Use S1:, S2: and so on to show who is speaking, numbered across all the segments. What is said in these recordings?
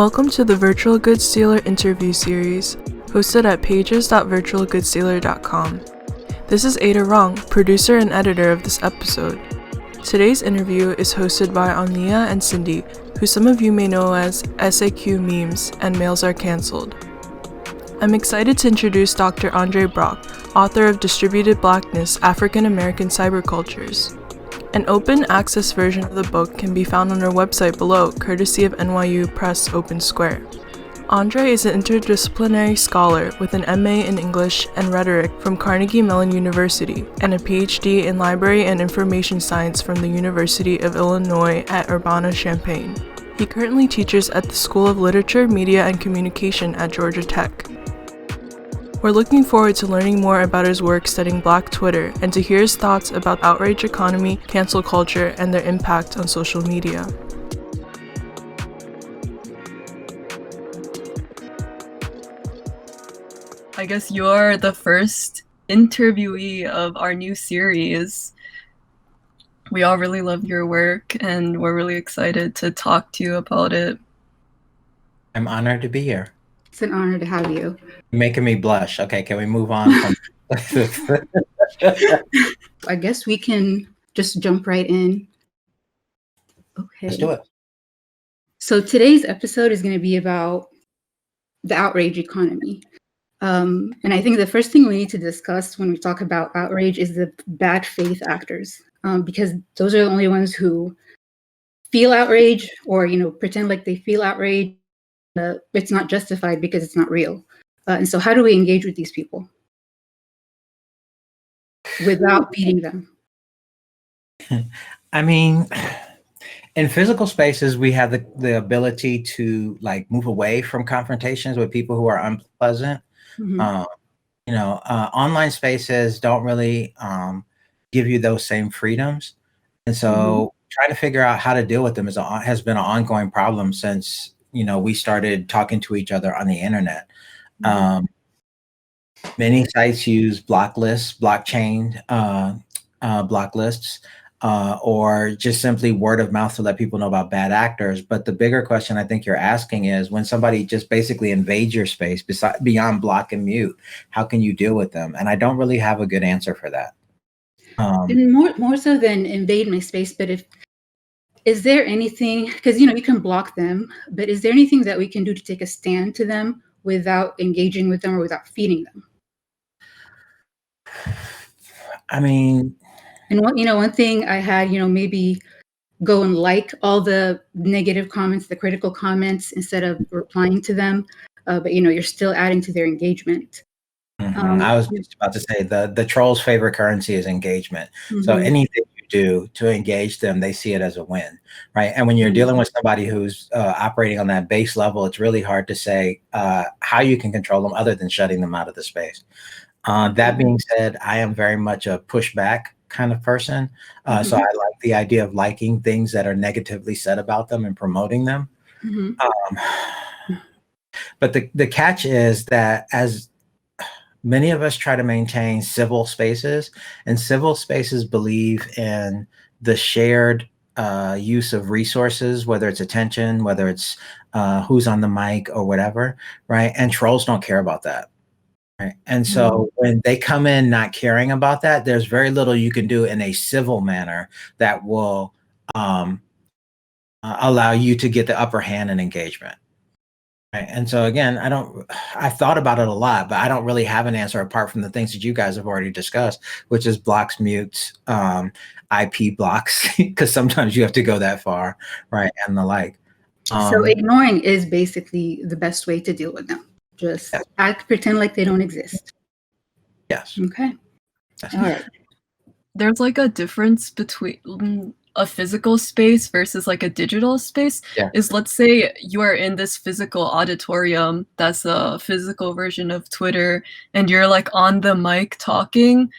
S1: Welcome to the Virtualgoodsdealer Interview Series, hosted at pages.virtualgoodsdealer.com. This is Ada Rong, producer and editor of this episode. Today's interview is hosted by Ania and Cindy, who some of you may know as SAQ Memes and Males Are Cancelled. I'm excited to introduce Dr. André Brock, author of Distributed Blackness, African American Cybercultures. An open access version of the book can be found on our website below, courtesy of NYU Press Open Square. André is an interdisciplinary scholar with an MA in English and Rhetoric from Carnegie Mellon University and a PhD in Library and Information Science from the University of Illinois at Urbana-Champaign. He currently teaches at the School of Literature, Media, and Communication at Georgia Tech. We're looking forward to learning more about his work studying Black Twitter and to hear his thoughts about outrage economy, cancel culture, and their impact on social media. I guess you're the first interviewee of our new series. We all really love your work and we're really excited to talk to you about it.
S2: I'm honored to be here.
S3: It's an honor to have you.
S2: You're making me blush. Okay, can we move on from
S3: I guess we can just jump right in. Okay.
S2: Let's do it.
S3: So today's episode is going to be about the outrage economy. And I think the first thing we need to discuss when we talk about outrage is the bad faith actors, because those are the only ones who feel outrage or, pretend like they feel outrage. It's not justified because it's not real. And so how do we engage with these people without beating them?
S2: I mean, in physical spaces, we have the ability to move away from confrontations with people who are unpleasant. Mm-hmm. Online spaces don't really give you those same freedoms. And so trying to figure out how to deal with them has been an ongoing problem since we started talking to each other on the internet. Many sites use block lists, blockchain block lists, or just simply word of mouth to let people know about bad actors. But the bigger question I think you're asking is when somebody just basically invades your space beyond block and mute, how can you deal with them? And I don't really have a good answer for that.
S3: More so than invade my space, but is there anything, because you can block them, but is there anything that we can do to take a stand to them without engaging with them or without feeding them?
S2: I mean,
S3: and one thing I had, maybe go and like all the negative comments, the critical comments, instead of replying to them, but you're still adding to their engagement.
S2: I was just about to say the trolls' favorite currency is engagement. So anything you do to engage them, they see it as a win, right? And when you're dealing with somebody who's operating on that base level, it's really hard to say how you can control them other than shutting them out of the space. That being said, I am very much a pushback kind of person. So I like the idea of liking things that are negatively said about them and promoting them. But the catch is that as many of us try to maintain civil spaces, and civil spaces believe in the shared use of resources, whether it's attention, whether it's who's on the mic or whatever, right? And trolls don't care about that, right? And so when they come in not caring about that, there's very little you can do in a civil manner that will allow you to get the upper hand in engagement. Right. And so again, I've thought about it a lot, but I don't really have an answer apart from the things that you guys have already discussed, which is blocks, mutes, IP blocks, because sometimes you have to go that far, right? And the like.
S3: So ignoring is basically the best way to deal with them. Just pretend like they don't exist.
S2: Yes.
S3: Okay. All right.
S1: There's a difference between a physical space versus a digital space. Is let's say you are in this physical auditorium that's a physical version of Twitter and you're on the mic talking,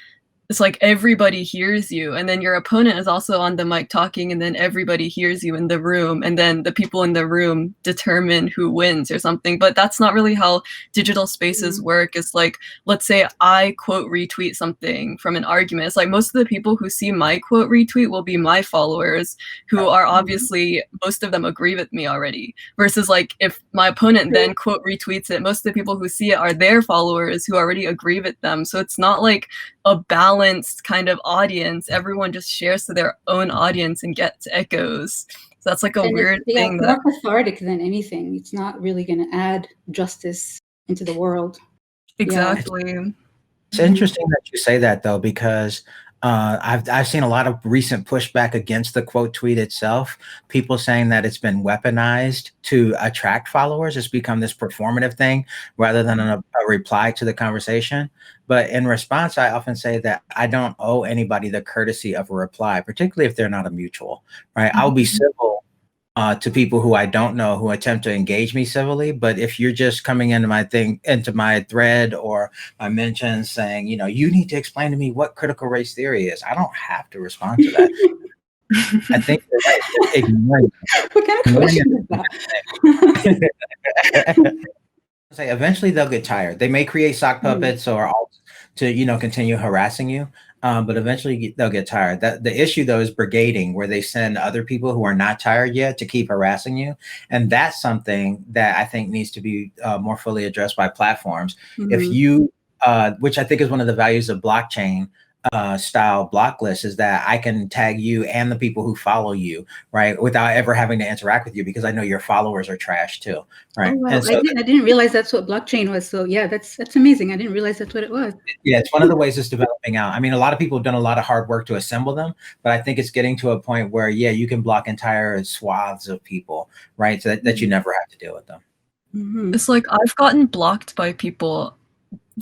S4: it's like everybody hears you, and then your opponent is also on the mic talking, and then everybody hears you in the room, and then the people in the room determine who wins or something. But that's not really how digital spaces work. It's like, let's say I quote retweet something from an argument. It's like most of the people who see my quote retweet will be my followers, who are obviously, most of them agree with me already. Versus like if my opponent then quote retweets it, most of the people who see it are their followers who already agree with them. So it's not like a balanced kind of audience. Everyone just shares to their own audience and gets echoes. So that's like a weird thing.
S3: It's more cathartic than anything. It's not really going to add justice into the world.
S4: Exactly.
S2: Yeah. It's interesting that you say that, though, because I've seen a lot of recent pushback against the quote tweet itself. People saying that it's been weaponized to attract followers. It's become this performative thing rather than a reply to the conversation. But in response, I often say that I don't owe anybody the courtesy of a reply, particularly if they're not a mutual, right? I'll be civil to people who I don't know who attempt to engage me civilly. But if you're just coming into my thread or my mentions saying, you know, you need to explain to me what critical race theory is, I don't have to respond to that. I think you're right. Ignoring
S3: what kind of question is that?
S2: Say eventually they'll get tired. They may create sock puppets or alt to, you know, continue harassing you. But eventually they'll get tired. The issue, though, is brigading, where they send other people who are not tired yet to keep harassing you. And that's something that I think needs to be more fully addressed by platforms. If you, which I think is one of the values of blockchain style block lists, is that I can tag you and the people who follow you, right, without ever having to interact with you, because I know your followers are trash too, right?
S3: Oh, wow.
S2: And so,
S3: I didn't realize that's what blockchain was. So yeah, that's amazing. I didn't realize that's what it was.
S2: Yeah, it's one of the ways it's developing out. I mean, a lot of people have done a lot of hard work to assemble them, but I think it's getting to a point where, yeah, you can block entire swaths of people, right? So that you never have to deal with them.
S4: It's like I've gotten blocked by people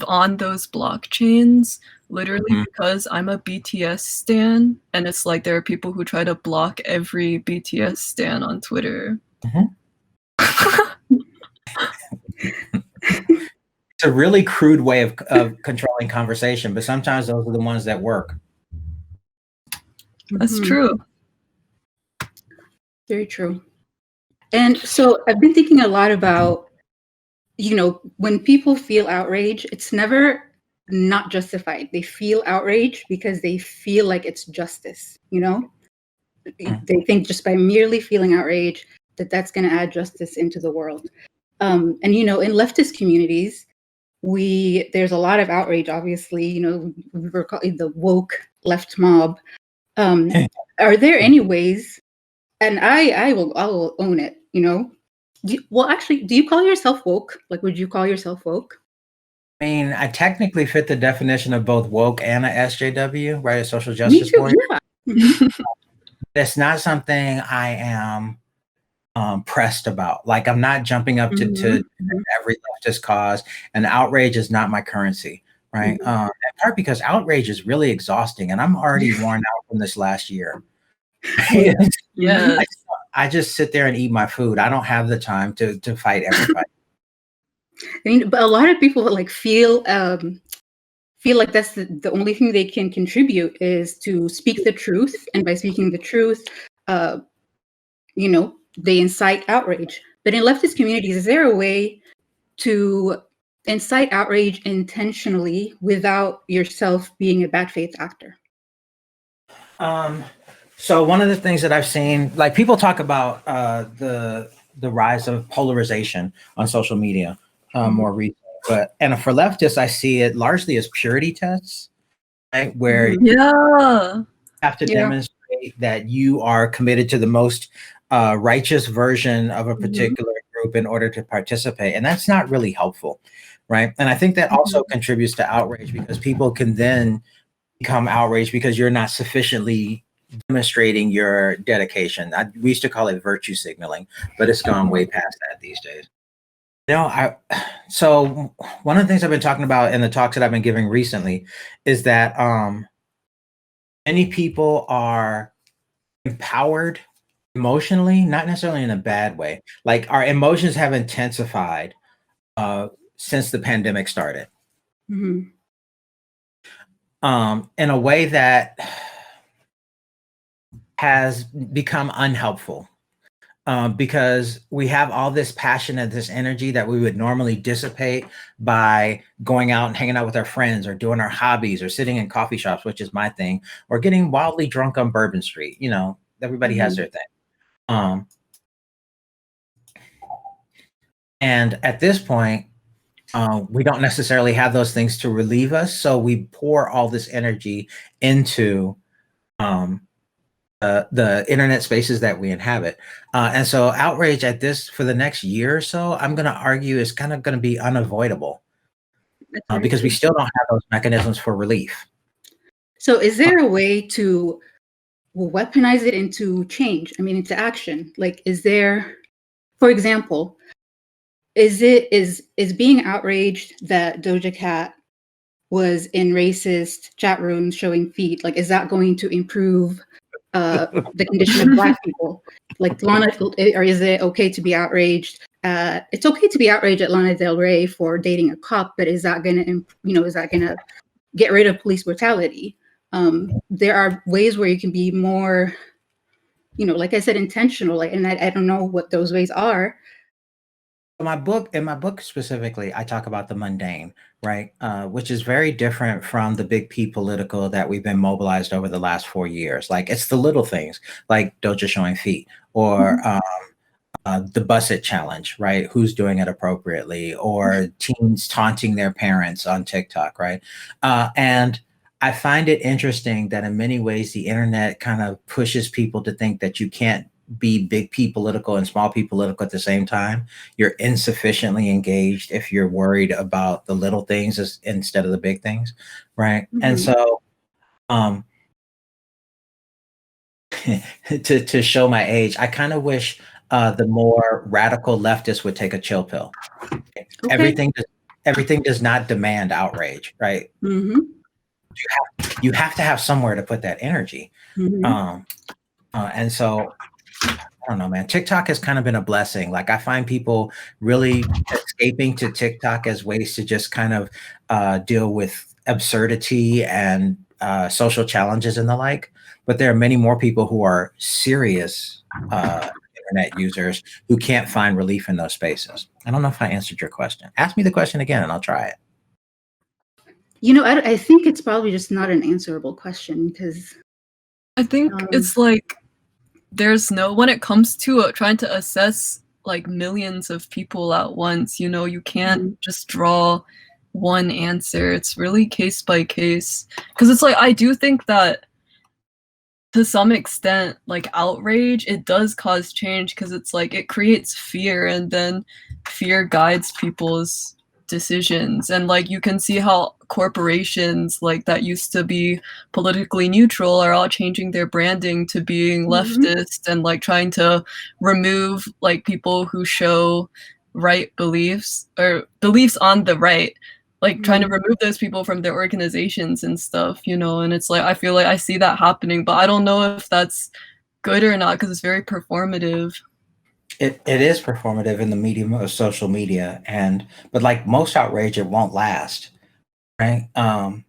S4: on those blockchains literally because I'm a BTS stan, and it's like there are people who try to block every BTS stan on Twitter.
S2: It's a really crude way of controlling conversation, but sometimes those are the ones that work.
S4: That's true.
S3: Very true. And so I've been thinking a lot about, you know, when people feel outrage, it's never not justified. They feel outrage because they feel like it's justice, you know? They think just by merely feeling outrage that that's going to add justice into the world. And, you know, in leftist communities, there's a lot of outrage, obviously, you know, we were called the woke left mob. Are there any ways, and I will own it, you know, do you call yourself woke? Like, would you call yourself woke?
S2: I mean, I technically fit the definition of both woke and a SJW, right? A social justice warrior.
S3: Yeah.
S2: It's not something I am pressed about. Like, I'm not jumping up to every leftist cause, and outrage is not my currency, right? In part because outrage is really exhausting, and I'm already worn out from this last year.
S4: Yeah.
S2: I just sit there and eat my food. I don't have the time to fight everybody.
S3: I mean, but a lot of people like feel like that's the only thing they can contribute is to speak the truth, and by speaking the truth, you know, they incite outrage. But in leftist communities, is there a way to incite outrage intentionally without yourself being a bad faith actor?
S2: So one of the things that I've seen, like, people talk about the rise of polarization on social media more recently, and for leftists, I see it largely as purity tests, right? Where you have to demonstrate that you are committed to the most righteous version of a particular group in order to participate, and that's not really helpful, right? And I think that also contributes to outrage, because people can then become outraged because you're not sufficiently demonstrating your dedication. We used to call it virtue signaling, but it's gone way past that these days. You know, so one of the things I've been talking about in the talks that I've been giving recently is that many people are empowered emotionally, not necessarily in a bad way. Like, our emotions have intensified since the pandemic started. in a way that has become unhelpful. Because we have all this passion and this energy that we would normally dissipate by going out and hanging out with our friends or doing our hobbies or sitting in coffee shops, which is my thing, or getting wildly drunk on Bourbon Street. You know, everybody has their thing. And at this point, we don't necessarily have those things to relieve us. So we pour all this energy into the internet spaces that we inhabit. And so outrage for the next year or so, I'm going to argue is kind of going to be unavoidable because we still don't have those mechanisms for relief.
S3: So is there a way to weaponize it into change? I mean, into action? Like, is there, for example, is being outraged that Doja Cat was in racist chat rooms showing feet, like, is that going to improve the condition of Black people? Like, or is it okay to be outraged? It's okay to be outraged at Lana Del Rey for dating a cop, but is that gonna, is that gonna get rid of police brutality? There are ways where you can be more, like I said, intentional. Like, and I don't know what those ways are.
S2: In my book specifically, I talk about the mundane, right? Which is very different from the big P political that we've been mobilized over the last 4 years. Like, it's the little things, like Doja showing feet, or the Bus It challenge, right? Who's doing it appropriately, or teens taunting their parents on TikTok, right? And I find it interesting that in many ways the internet kind of pushes people to think that you can't be big P political and small P political at the same time. You're insufficiently engaged if you're worried about the little things instead of the big things, right? And so to show my age, I kind of wish the more radical leftists would take a chill pill. Okay. Everything does not demand outrage, right? You have to have somewhere to put that energy. And so I don't know, man. TikTok has kind of been a blessing. Like, I find people really escaping to TikTok as ways to just kind of deal with absurdity and social challenges and the like. But there are many more people who are serious internet users who can't find relief in those spaces. I don't know if I answered your question. Ask me the question again and I'll try it.
S3: I think it's probably just not an answerable question, because
S4: I think it's like when it comes to trying to assess like millions of people at once, you can't just draw one answer. It's really case by case, because it's like, I do think that to some extent, like, outrage, it does cause change, because it's like it creates fear, and then fear guides people's decisions. And like, you can see how corporations like that used to be politically neutral are all changing their branding to being leftist and like trying to remove like people who show right beliefs or beliefs on the right, like trying to remove those people from their organizations and stuff, and it's like, I feel like I see that happening, but I don't know if that's good or not, because it's very performative.
S2: It is performative in the medium of social media, but like most outrage, it won't last, right? I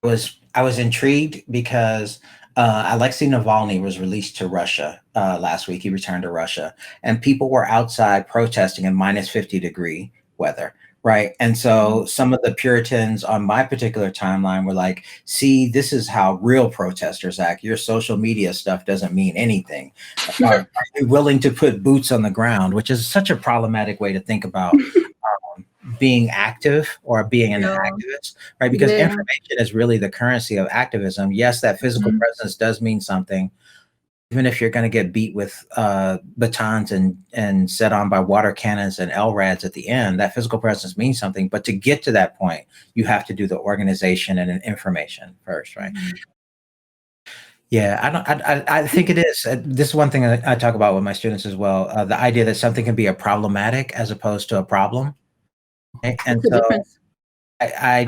S2: was intrigued because Alexei Navalny was released to Russia last week. He returned to Russia, and people were outside protesting in minus 50-degree weather. Right. And so some of the Puritans on my particular timeline were like, see, this is how real protesters act. Your social media stuff doesn't mean anything. Are you willing to put boots on the ground, which is such a problematic way to think about being active or being an activist, right? Because information is really the currency of activism. Yes, that physical presence does mean something. Even if you're going to get beat with batons and set on by water cannons and LRADs at the end, that physical presence means something. But to get to that point, you have to do the organization and information first, right? Yeah, I think it is. This is one thing I talk about with my students as well. The idea that something can be a problematic as opposed to a problem. Okay? And so a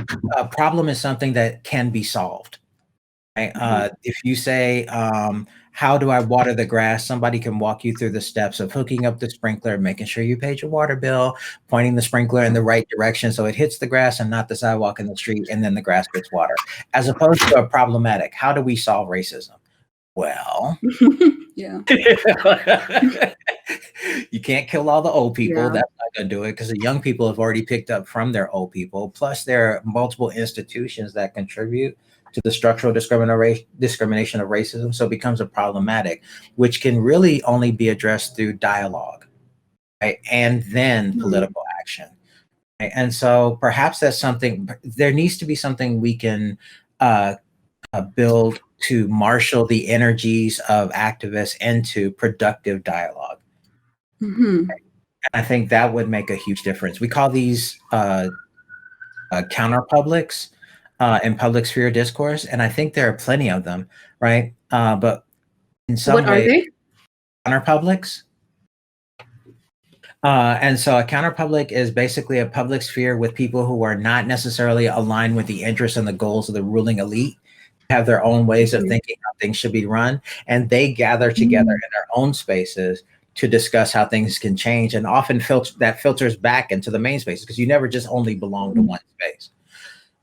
S2: problem is something that can be solved. Right? If you say, how do I water the grass? Somebody can walk you through the steps of hooking up the sprinkler, making sure you paid your water bill, pointing the sprinkler in the right direction so it hits the grass and not the sidewalk in the street, and then the grass gets water. As opposed to a problematic, how do we solve racism? Well,
S3: Yeah.
S2: you can't kill all the old people.
S3: Yeah.
S2: That's not going to do it, because the young people have already picked up from their old people. Plus, there are multiple institutions that contribute to the structural discrimination of racism. So it becomes a problematic, which can really only be addressed through dialogue, right? And then political action. Right? And so perhaps that's something, there needs to be something we can build to marshal the energies of activists into productive dialogue.
S3: Mm-hmm.
S2: I think that would make a huge difference. We call these counter publics in public sphere discourse, and I think there are plenty of them, right? But in some
S3: What
S2: way,
S3: are they?
S2: counter publics. And so a counter public is basically a public sphere with people who are not necessarily aligned with the interests and the goals of the ruling elite, have their own ways of thinking how things should be run, and they gather together in their own spaces to discuss how things can change, and often filters back into the main spaces, because you never just only belong to one space,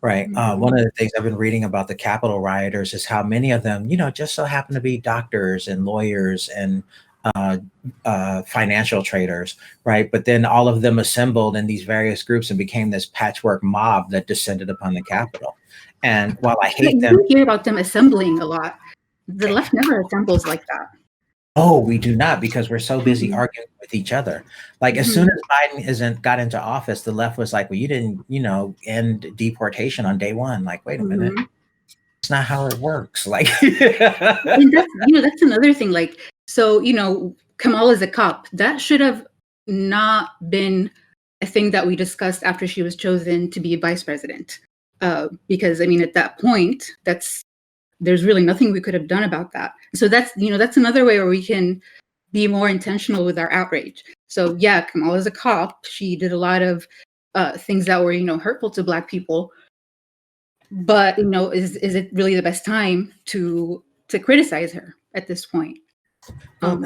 S2: right? One of the things I've been reading about the Capitol rioters is how many of them, just so happen to be doctors and lawyers and financial traders, right? But then all of them assembled in these various groups and became this patchwork mob that descended upon the Capitol. And while I hate them,
S3: you hear about them assembling a lot. The left never assembles like that.
S2: Oh, we do not, because we're so busy arguing with each other. Like as soon as Biden got into office, the left was like, well, you didn't, end deportation on day one. Like, wait a minute. It's not how it works. Like,
S3: and that's another thing. Like, so, Kamala is a cop. That should have not been a thing that we discussed after she was chosen to be vice president. Because at that point, there's really nothing we could have done about that. So that's another way where we can be more intentional with our outrage. So yeah, Kamala's a cop. She did a lot of things that were, hurtful to Black people. But, is it really the best time to criticize her at this point?
S2: Well,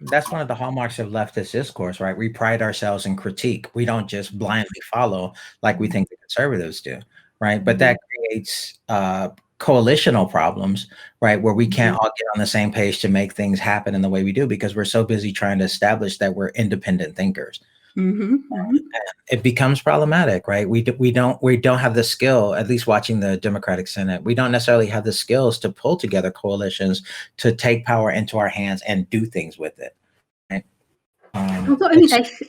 S2: that's one of the hallmarks of leftist discourse, right? We pride ourselves in critique. We don't just blindly follow like we think the conservatives do, right? But that creates coalitional problems, right? Where we can't all get on the same page to make things happen in the way we do, because we're so busy trying to establish that we're independent thinkers. It becomes problematic, right? We don't have the skill, at least watching the Democratic Senate, we don't necessarily have the skills to pull together coalitions to take power into our hands and do things with it. Right?
S3: Although,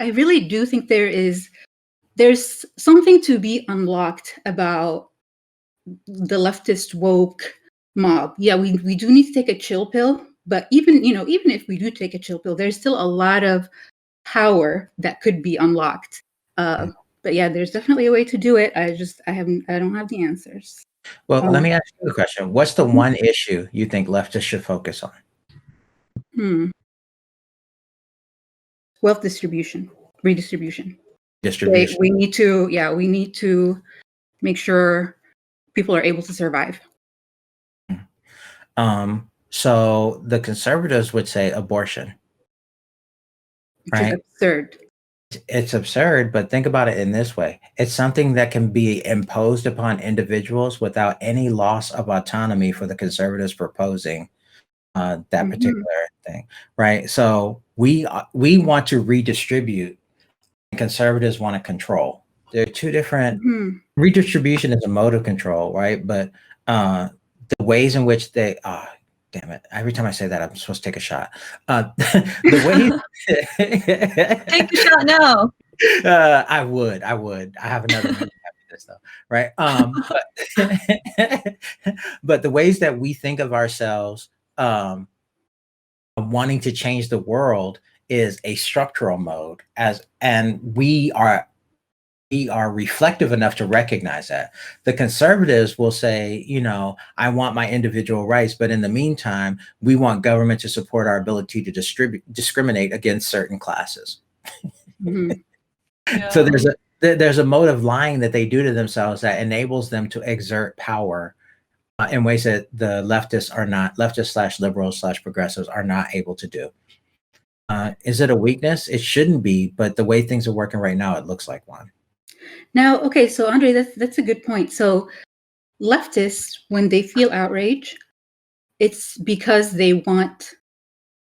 S3: I really do think there's something to be unlocked about the leftist woke mob. Yeah, we do need to take a chill pill, but even if we do take a chill pill, there's still a lot of power that could be unlocked. But yeah, there's definitely a way to do it. I don't have the answers.
S2: Well, let me ask you a question. What's the one issue you think leftists should focus on?
S3: Wealth distribution, redistribution.
S2: Distribution.
S3: We need to make sure people are able to survive.
S2: So the conservatives would say abortion. Right?
S3: Which is absurd.
S2: It's absurd, but think about it in this way. It's something that can be imposed upon individuals without any loss of autonomy for the conservatives proposing that particular thing, right? So we want to redistribute, and conservatives want to control. They're two different. Redistribution is a mode of control, right? But the ways in which they damn it. Every time I say that, I'm supposed to take a shot. The way
S4: take a shot now.
S2: I would. I have another minute after this though, right? But the ways that we think of ourselves wanting to change the world is a structural mode, and we are reflective enough to recognize that. The conservatives will say, I want my individual rights, but in the meantime, we want government to support our ability to discriminate against certain classes.
S4: Yeah.
S2: So there's a mode of lying that they do to themselves that enables them to exert power in ways that the leftists/liberals/progressives are not able to do. Is it a weakness? It shouldn't be, but the way things are working right now, it looks like one.
S3: Now, okay, so Andre, that's a good point. So leftists, when they feel outrage, it's because they want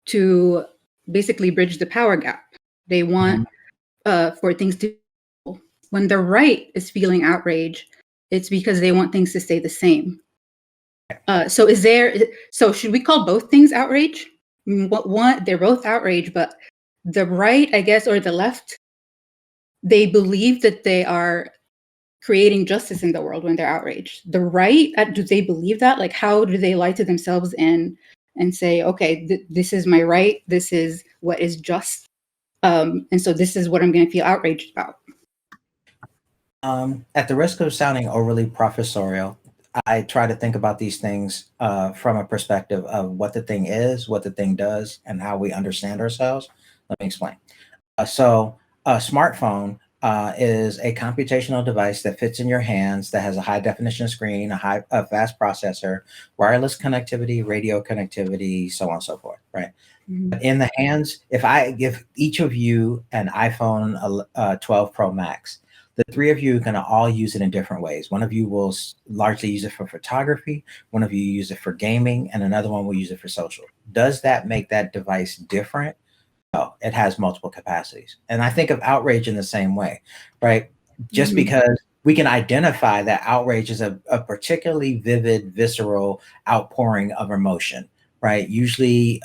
S3: to basically bridge the power gap. They want for things to. When the right is feeling outrage, it's because they want things to stay the same. So should we call both things outrage? They're both outrage, but the right, I guess, or the left, they believe that they are creating justice in the world when they're outraged. The right, do they believe that? Like, how do they lie to themselves and say, okay, this is my right, this is what is just, and so this is what I'm going to feel outraged about?
S2: At the risk of sounding overly professorial, I try to think about these things from a perspective of what the thing is, what the thing does, and how we understand ourselves. Let me explain. So a smartphone is a computational device that fits in your hands, that has a high definition screen, a fast processor, wireless connectivity, radio connectivity, so on and so forth, right? Mm-hmm. In the hands, if I give each of you an iPhone 12 Pro Max, the three of you are going to all use it in different ways. One of you will largely use it for photography, one of you use it for gaming, and another one will use it for social. Does that make that device different? No, it has multiple capacities. And I think of outrage in the same way, right? Just because we can identify that outrage is a particularly vivid, visceral outpouring of emotion, right? Usually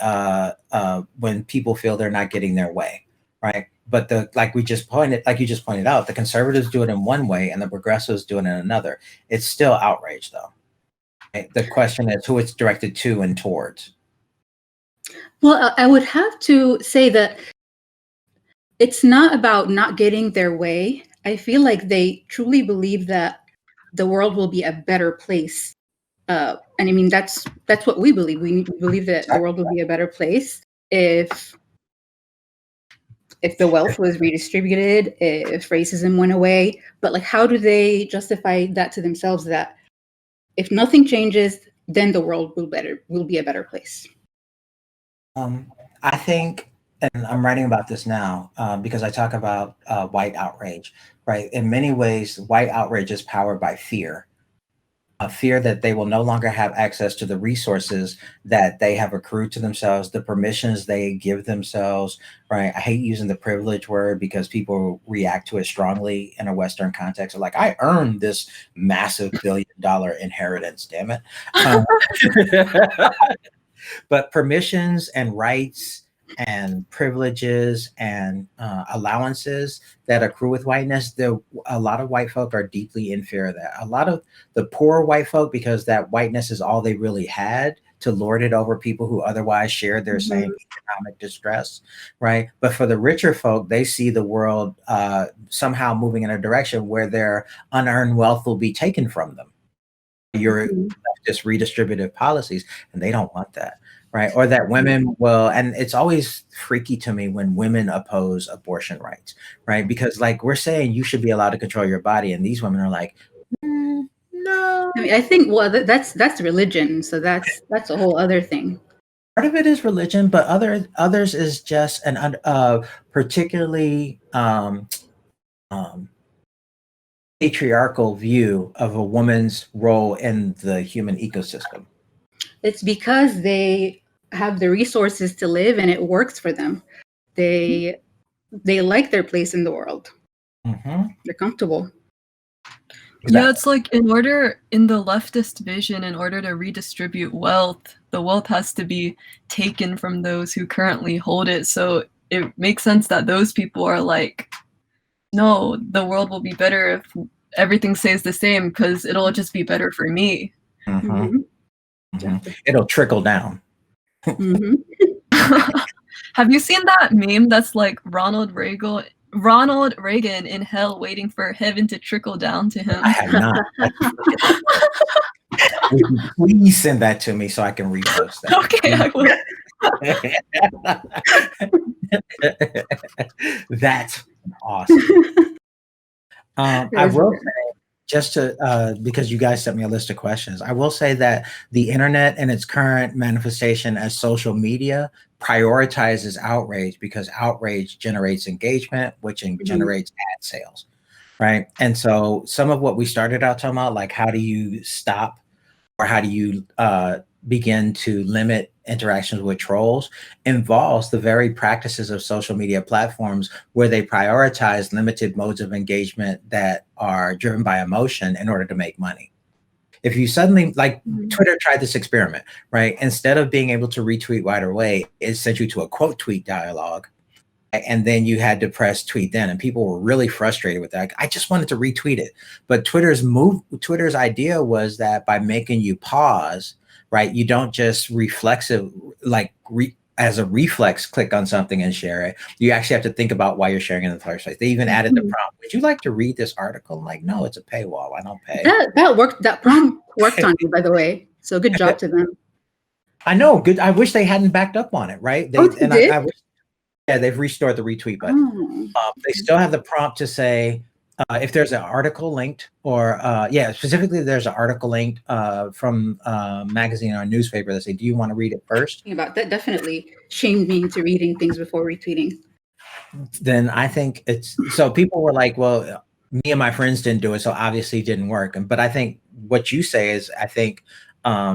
S2: when people feel they're not getting their way, right? But like you just pointed out, the conservatives do it in one way and the progressives do it in another. It's still outrage, though. Right? The question is who it's directed to and towards.
S3: Well, I would have to say that it's not about not getting their way. I feel like they truly believe that the world will be a better place. And I mean, that's what we believe. We believe that the world will be a better place if the wealth was redistributed, if racism went away. But like, how do they justify that to themselves that if nothing changes, then the world will be a better place?
S2: I think, and I'm writing about this now because I talk about white outrage, right? In many ways, white outrage is powered by fear. A fear that they will no longer have access to the resources that they have accrued to themselves, the permissions they give themselves, right? I hate using the privilege word because people react to it strongly in a Western context. They're like, I earned this massive $1 billion inheritance, damn it. But permissions and rights and privileges and allowances that accrue with whiteness, a lot of white folk are deeply in fear of that. A lot of the poor white folk, because that whiteness is all they really had, to lord it over people who otherwise shared their same economic distress, right? But for the richer folk, they see the world somehow moving in a direction where their unearned wealth will be taken from them. Your just redistributive policies, and they don't want that. Right. Or that women will, and it's always freaky to me when women oppose abortion rights, right? Because like we're saying you should be allowed to control your body. And these women are like, no.
S3: I mean, I think, well, that's religion. So that's a whole other thing.
S2: Part of it is religion, but others is just an particularly patriarchal view of a woman's role in the human ecosystem.
S3: It's because they have the resources to live and it works for them. They like their place in the world. They're comfortable.
S4: Yeah, it's like in the leftist vision, in order to redistribute wealth, the wealth has to be taken from those who currently hold it. So it makes sense that those people are like, no, the world will be better if everything stays the same because it'll just be better for me.
S2: It'll trickle down.
S4: Have you seen that meme that's like Ronald Reagan in hell waiting for heaven to trickle down to him?
S2: I have not. Please send that to me so I can repost that.
S4: Okay, I
S2: will. That's awesome. I will say just to, because you guys sent me a list of questions, I will say that the internet and its current manifestation as social media prioritizes outrage because outrage generates engagement, which generates ad sales, right? And so some of what we started out talking about, like how do you stop or how do you begin to limit interactions with trolls, involves the very practices of social media platforms where they prioritize limited modes of engagement that are driven by emotion in order to make money. If you suddenly, like Twitter tried this experiment, right? Instead of being able to retweet right away, it sent you to a quote tweet dialogue. And then you had to press tweet then, and people were really frustrated with that. I just wanted to retweet it. But Twitter's idea was that by making you pause, right, you don't just as a reflex click on something and share it. You actually have to think about why you're sharing it in the first place. They even added the prompt. Would you like to read this article? I'm like, no, it's a paywall. I don't pay.
S3: That worked. That prompt worked on you, by the way. So good job to them.
S2: I know. Good. I wish they hadn't backed up on it, right?
S3: They did?
S2: I wish. Yeah, they've restored the retweet button. They still have the prompt to say if there's an article linked, or specifically there's an article linked from a magazine or a newspaper that say, "Do you want to read it first?"
S3: About that definitely shamed me into reading things before retweeting.
S2: Then I think it's so people were like, "Well, me and my friends didn't do it, so obviously it didn't work." But I think what you say is, I think.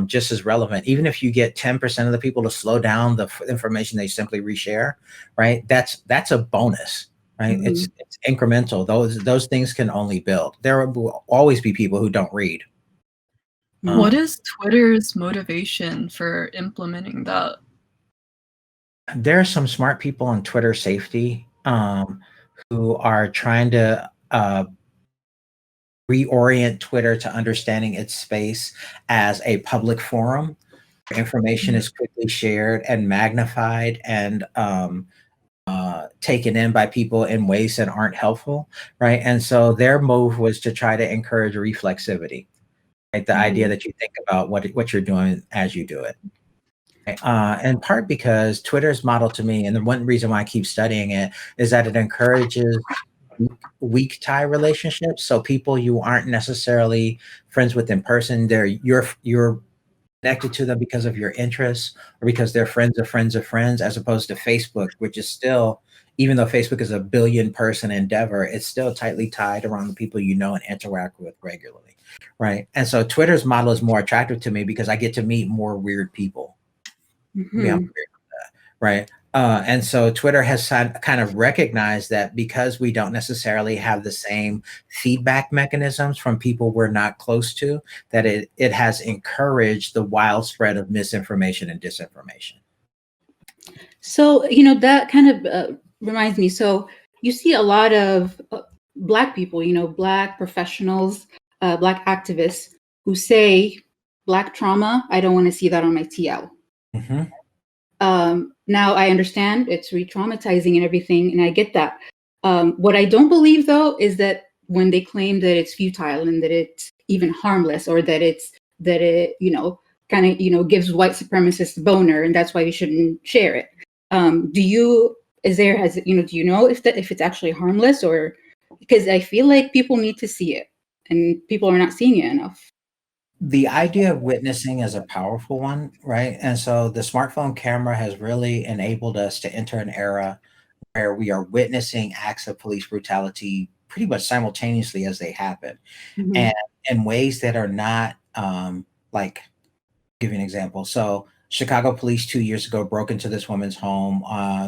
S2: Just as relevant. Even if you get 10% of the people to slow down the information they simply reshare, right? That's a bonus, right? It's incremental. Those things can only build. There will always be people who don't read.
S4: What is Twitter's motivation for implementing that?
S2: There are some smart people on Twitter safety who are trying to reorient Twitter to understanding its space as a public forum where information is quickly shared and magnified and taken in by people in ways that aren't helpful, right? And so their move was to try to encourage reflexivity, right? The idea that you think about what you're doing as you do it. In part because Twitter's model to me, and the one reason why I keep studying it, is that it encourages weak tie relationships. So people you aren't necessarily friends with in person, you're connected to them because of your interests or because they're friends of friends of friends, as opposed to Facebook, which is still, even though Facebook is a billion person endeavor, it's still tightly tied around the people you know and interact with regularly, right? And so Twitter's model is more attractive to me because I get to meet more weird people. Yeah, right. And so Twitter has kind of recognized that because we don't necessarily have the same feedback mechanisms from people we're not close to, that it has encouraged the wild spread of misinformation and disinformation.
S3: So, that kind of reminds me. So you see a lot of Black people, Black professionals, Black activists who say Black trauma, I don't want to see that on my TL. Now I understand it's re-traumatizing and everything, and I get that. What I don't believe, though, is that when they claim that it's futile and that it's even harmless, or that it kind of gives white supremacists boner, and that's why we shouldn't share it. Do you know if it's actually harmless, or because I feel like people need to see it and people are not seeing it enough.
S2: The idea of witnessing is a powerful one, right? And so the smartphone camera has really enabled us to enter an era where we are witnessing acts of police brutality pretty much simultaneously as they happen, and in ways that are not like, give you an example. So Chicago police 2 years ago broke into this woman's home,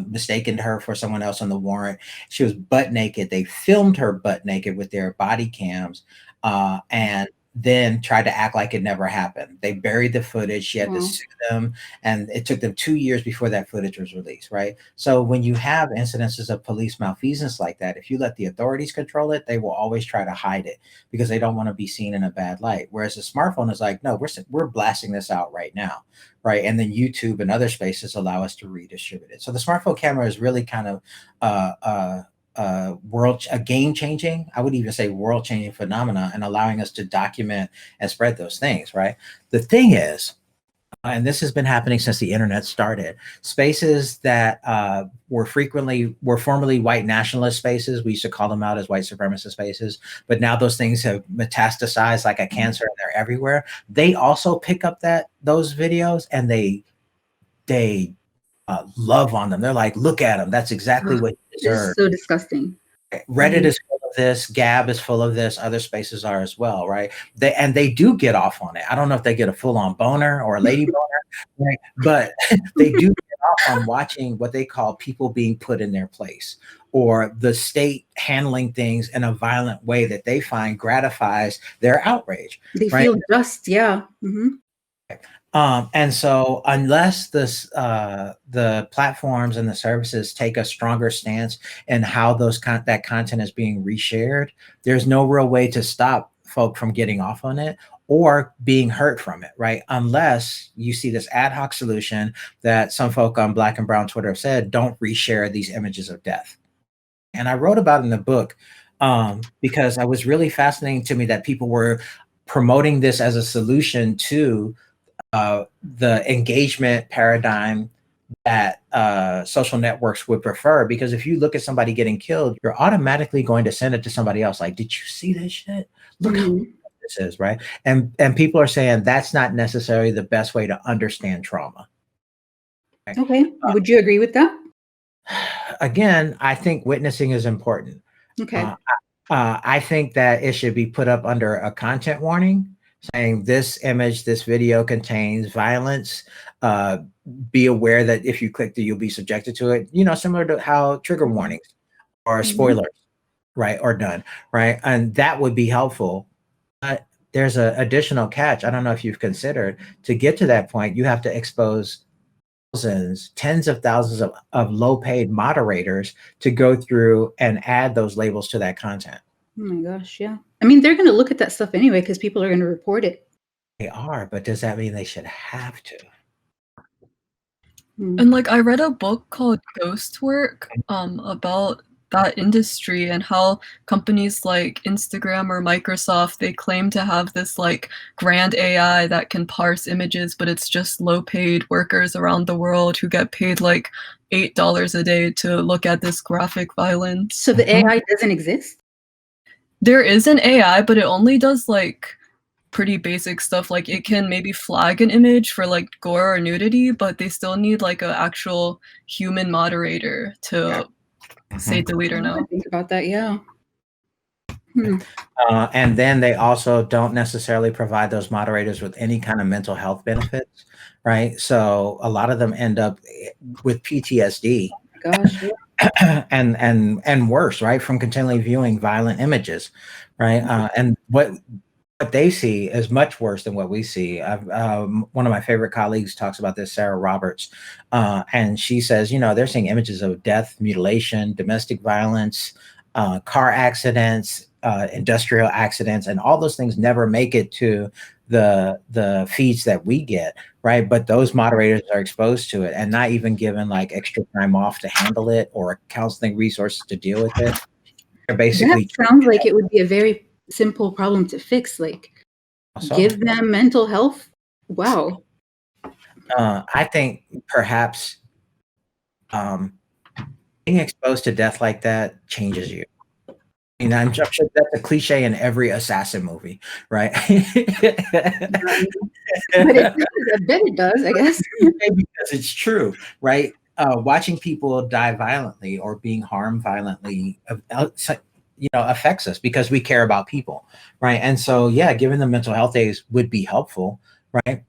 S2: mistaken her for someone else on the warrant. She was butt naked. They filmed her butt naked with their body cams, and then tried to act like it never happened. They buried the footage. She had to sue them, and it took them 2 years before that footage was released, right? So when you have incidences of police malfeasance like that, if you let the authorities control it, they will always try to hide it because they don't want to be seen in a bad light. Whereas a smartphone is like, no, we're blasting this out right now, right? And then YouTube and other spaces allow us to redistribute it. So the smartphone camera is really kind of a game-changing, I would even say world-changing phenomena, and allowing us to document and spread those things, right? The thing is, and this has been happening since the internet started. Spaces that were formerly white nationalist spaces, we used to call them out as white supremacist spaces, but now those things have metastasized like a cancer and they're everywhere. They also pick up those videos and they love on them. They're like, look at them. That's exactly what you deserve.
S3: It's so disgusting.
S2: Reddit is full of this. Gab is full of this. Other spaces are as well, right? They do get off on it. I don't know if they get a full-on boner or a lady boner, right? But they do get off on watching what they call people being put in their place, or the state handling things in a violent way that they find gratifies their outrage.
S3: They
S2: right?
S3: feel just, yeah. Mm-hmm.
S2: And so unless the platforms and the services take a stronger stance in how that content is being reshared, there's no real way to stop folk from getting off on it or being hurt from it, right? Unless you see this ad hoc solution that some folk on Black and Brown Twitter have said, don't reshare these images of death. And I wrote about it in the book because it was really fascinating to me that people were promoting this as a solution to the engagement paradigm that social networks would prefer. Because if you look at somebody getting killed, you're automatically going to send it to somebody else. Like, did you see this shit? Look how this is, right? And people are saying that's not necessarily the best way to understand trauma.
S3: Right? Okay. Would you agree with that?
S2: Again, I think witnessing is important.
S3: Okay.
S2: I think that it should be put up under a content warning saying this image, this video contains violence. Be aware that if you click it, you'll be subjected to it. Similar to how trigger warnings or spoilers, right, are done, right? And that would be helpful. But there's an additional catch. I don't know if you've considered, to get to that point, you have to expose tens of thousands of low-paid moderators to go through and add those labels to that content.
S3: Oh my gosh, yeah. I mean, they're going to look at that stuff anyway because people are going to report it.
S2: They are, but does that mean they should have to?
S4: And I read a book called Ghost Work about that industry and how companies like Instagram or Microsoft, they claim to have this grand AI that can parse images, but it's just low-paid workers around the world who get paid $8 a day to look at this graphic violence.
S3: So the AI doesn't exist?
S4: There is an AI, but it only does pretty basic stuff. It can maybe flag an image for gore or nudity, but they still need an actual human moderator to say delete or no.
S3: Think about that, yeah.
S2: And then they also don't necessarily provide those moderators with any kind of mental health benefits, right? So a lot of them end up with PTSD.
S3: Gosh.
S2: and worse, right, from continually viewing violent images, right? And what they see is much worse than what we see. One of my favorite colleagues talks about this, Sarah Roberts, and she says, they're seeing images of death, mutilation, domestic violence, car accidents, industrial accidents, and all those things never make it to the feeds that we get, right? But those moderators are exposed to it and not even given extra time off to handle it or counseling resources to deal with it. They're basically
S3: that sounds like it would be a very simple problem to fix. Give them mental health. Wow.
S2: I think perhaps being exposed to death like that changes you. I'm sure that's a cliche in every assassin movie, right?
S3: But I bet it does, I guess.
S2: Because it's true, right? Watching people die violently or being harmed violently, affects us because we care about people, right? And so, giving them mental health days would be helpful, right?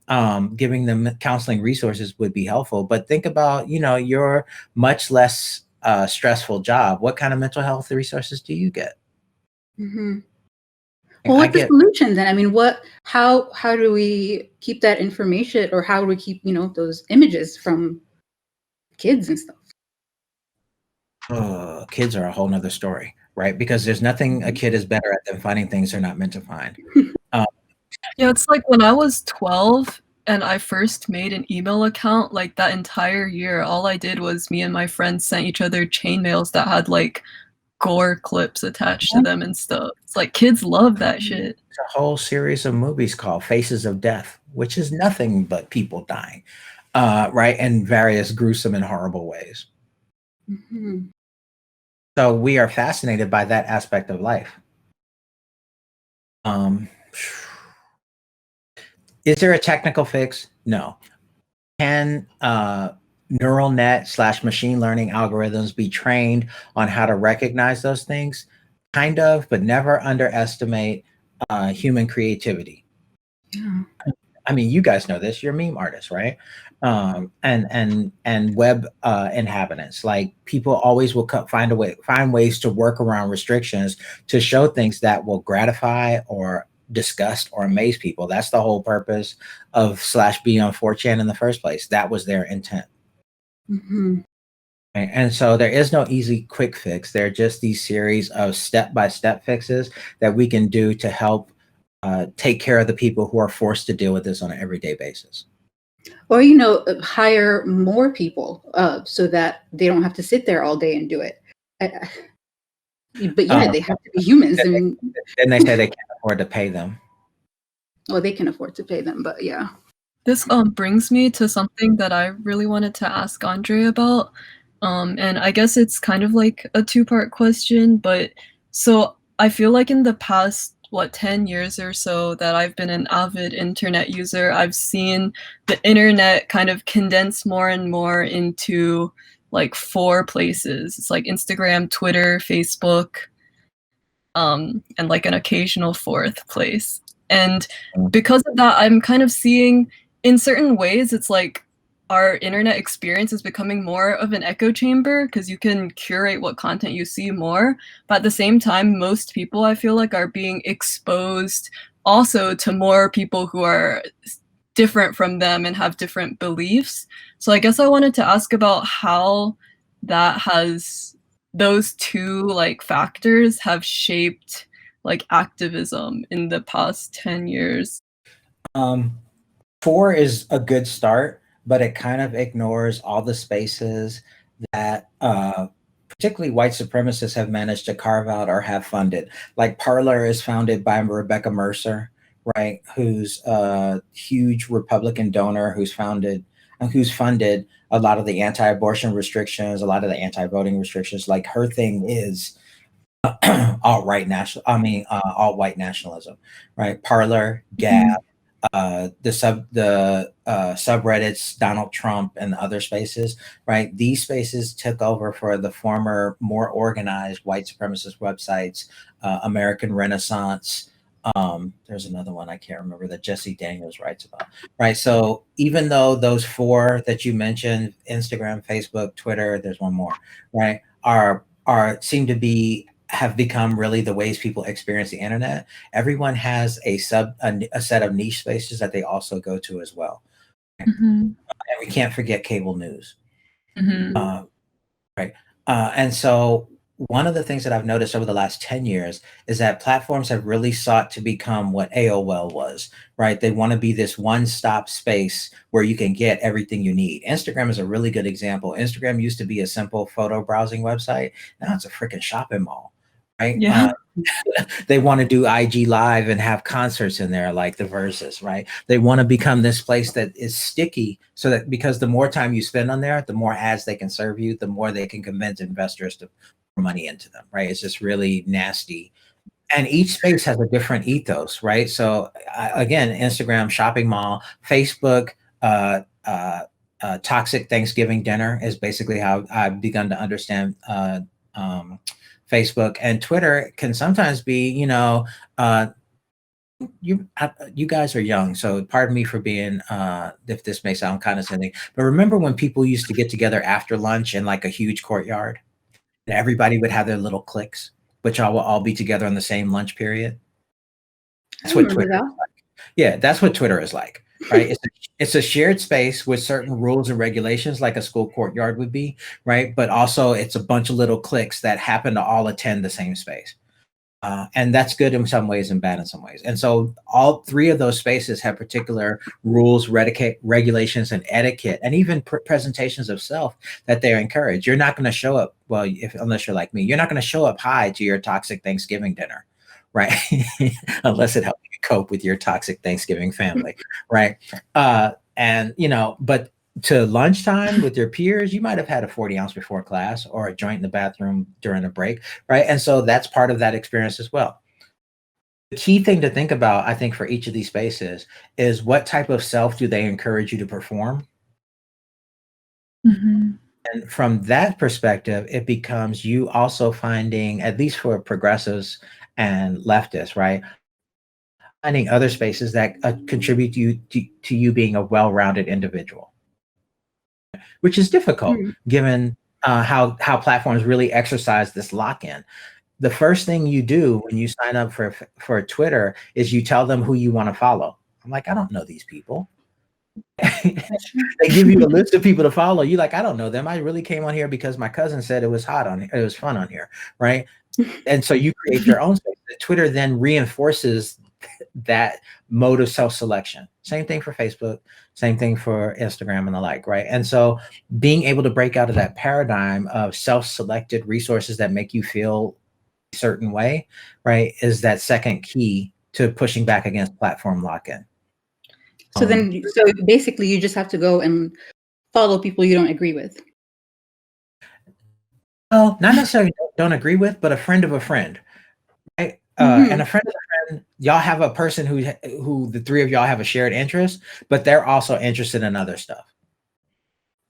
S2: Giving them counseling resources would be helpful. But think about, your much less stressful job. What kind of mental health resources do you get?
S3: Mm-hmm. Well, what's the solution then? I mean, how do we keep that information, or how do we keep, those images from kids and stuff?
S2: Kids are a whole nother story, right? Because there's nothing a kid is better at than finding things they're not meant to find.
S4: It's when I was 12 and I first made an email account, that entire year, all I did was me and my friends sent each other chain mails that had gore clips attached to them and stuff. It's like kids love that shit.
S2: There's a whole series of movies called Faces of Death, which is nothing but people dying, right, in various gruesome and horrible ways.
S3: Mm-hmm.
S2: So we are fascinated by that aspect of life. Is there a technical fix? No. Can neural net / machine learning algorithms be trained on how to recognize those things? Kind of, but never underestimate human creativity.
S3: Yeah.
S2: I mean, you guys know this. You're meme artists, right? And web inhabitants. Like, people always will find ways to work around restrictions to show things that will gratify or disgust or amaze people. That's the whole purpose of /B on 4chan in the first place. That was their intent.
S3: Mm-hmm.
S2: And so there is no easy quick fix. There are just these series of step-by-step fixes that we can do to help take care of the people who are forced to deal with this on an everyday basis.
S3: Or, hire more people so that they don't have to sit there all day and do it. But yeah, they have to be humans.
S2: And they say they can't afford to pay them.
S3: Well, they can afford to pay them, but yeah.
S4: This brings me to something that I really wanted to ask André about. And I guess it's kind of like a two-part question, but so I feel like in the past 10 years or so that I've been an avid internet user, I've seen the internet kind of condense more and more into like 4 places. It's like Instagram, Twitter, Facebook, and like an occasional 4th place. And because of that, I'm kind of seeing in certain ways, it's like our internet experience is becoming more of an echo chamber because you can curate what content you see more. But at the same time, most people, I feel like, are being exposed also to more people who are different from them and have different beliefs. So I guess I wanted to ask about how that has, those two like factors have shaped like activism in the past 10 years.
S2: 4 is a good start, but it kind of ignores all the spaces that particularly white supremacists have managed to carve out or have funded. Like Parler is founded by Rebecca Mercer, right? Who's a huge Republican donor who's funded a lot of the anti-abortion restrictions, a lot of the anti-voting restrictions. Like, her thing is alt-white nationalism, right? Parler, Gab, the subreddits, Donald Trump, and other spaces, right? These spaces took over for the former, more organized white supremacist websites, American Renaissance. There's another one I can't remember that Jesse Daniels writes about, right? So even though those 4 that you mentioned, Instagram, Facebook, Twitter, there's one more, right, seem to have become really the ways people experience the internet, everyone has a set of niche spaces that they also go to as well.
S4: Mm-hmm.
S2: And we can't forget cable news.
S4: Mm-hmm.
S2: Right. And so one of the things that I've noticed over the last 10 years is that platforms have really sought to become what AOL was, right? They want to be this one-stop space where you can get everything you need. Instagram is a really good example. Instagram used to be a simple photo browsing website. Now it's a freaking shopping mall, right?
S4: Yeah.
S2: They want to do IG Live and have concerts in there, like the Versus, right? They want to become this place that is sticky, so that because the more time you spend on there, the more ads they can serve you, the more they can convince investors to put money into them, right? It's just really nasty. And each space has a different ethos, right? So again, Instagram, shopping mall, Facebook, toxic Thanksgiving dinner is basically how I've begun to understand Facebook. And Twitter can sometimes be, you guys are young, so pardon me for being, if this may sound condescending, but remember when people used to get together after lunch in like a huge courtyard and everybody would have their little cliques, but y'all will all be together on the same lunch period? That's what Twitter is like. Yeah, that's what Twitter is like, right? It's a shared space with certain rules and regulations, like a school courtyard would be, right? But also it's a bunch of little cliques that happen to all attend the same space. And that's good in some ways and bad in some ways. And so all three of those spaces have particular rules, regulations, and etiquette, and even presentations of self that they're encouraged. You're not going to show up, well, unless you're like me, you're not going to show up high to your toxic Thanksgiving dinner, right? Unless it helps you cope with your toxic Thanksgiving family, right? And, but to lunchtime with your peers, you might have had a 40 ounce before class or a joint in the bathroom during a break, right? And so that's part of that experience as well. The key thing to think about, I think, for each of these spaces is what type of self do they encourage you to perform?
S4: Mm-hmm.
S2: And from that perspective, it becomes you also finding, at least for progressives and leftists, right? Finding other spaces that contribute to you being a well-rounded individual, which is difficult given how platforms really exercise this lock-in. The first thing you do when you sign up for Twitter is you tell them who you want to follow. I'm like, I don't know these people. They give you a list of people to follow. You like, I don't know them. I really came on here because my cousin said it was hot on here. It was fun on here, right? And so you create your own space. Twitter then reinforces that mode of self-selection. Same thing for Facebook, same thing for Instagram and the like, right? And so being able to break out of that paradigm of self-selected resources that make you feel a certain way, right, is that second key to pushing back against platform lock-in.
S3: So so basically you just have to go and follow people you don't agree with.
S2: Oh, not necessarily don't agree with, but a friend of a friend, right? And a friend of a friend, y'all have a person who the three of y'all have a shared interest, but they're also interested in other stuff.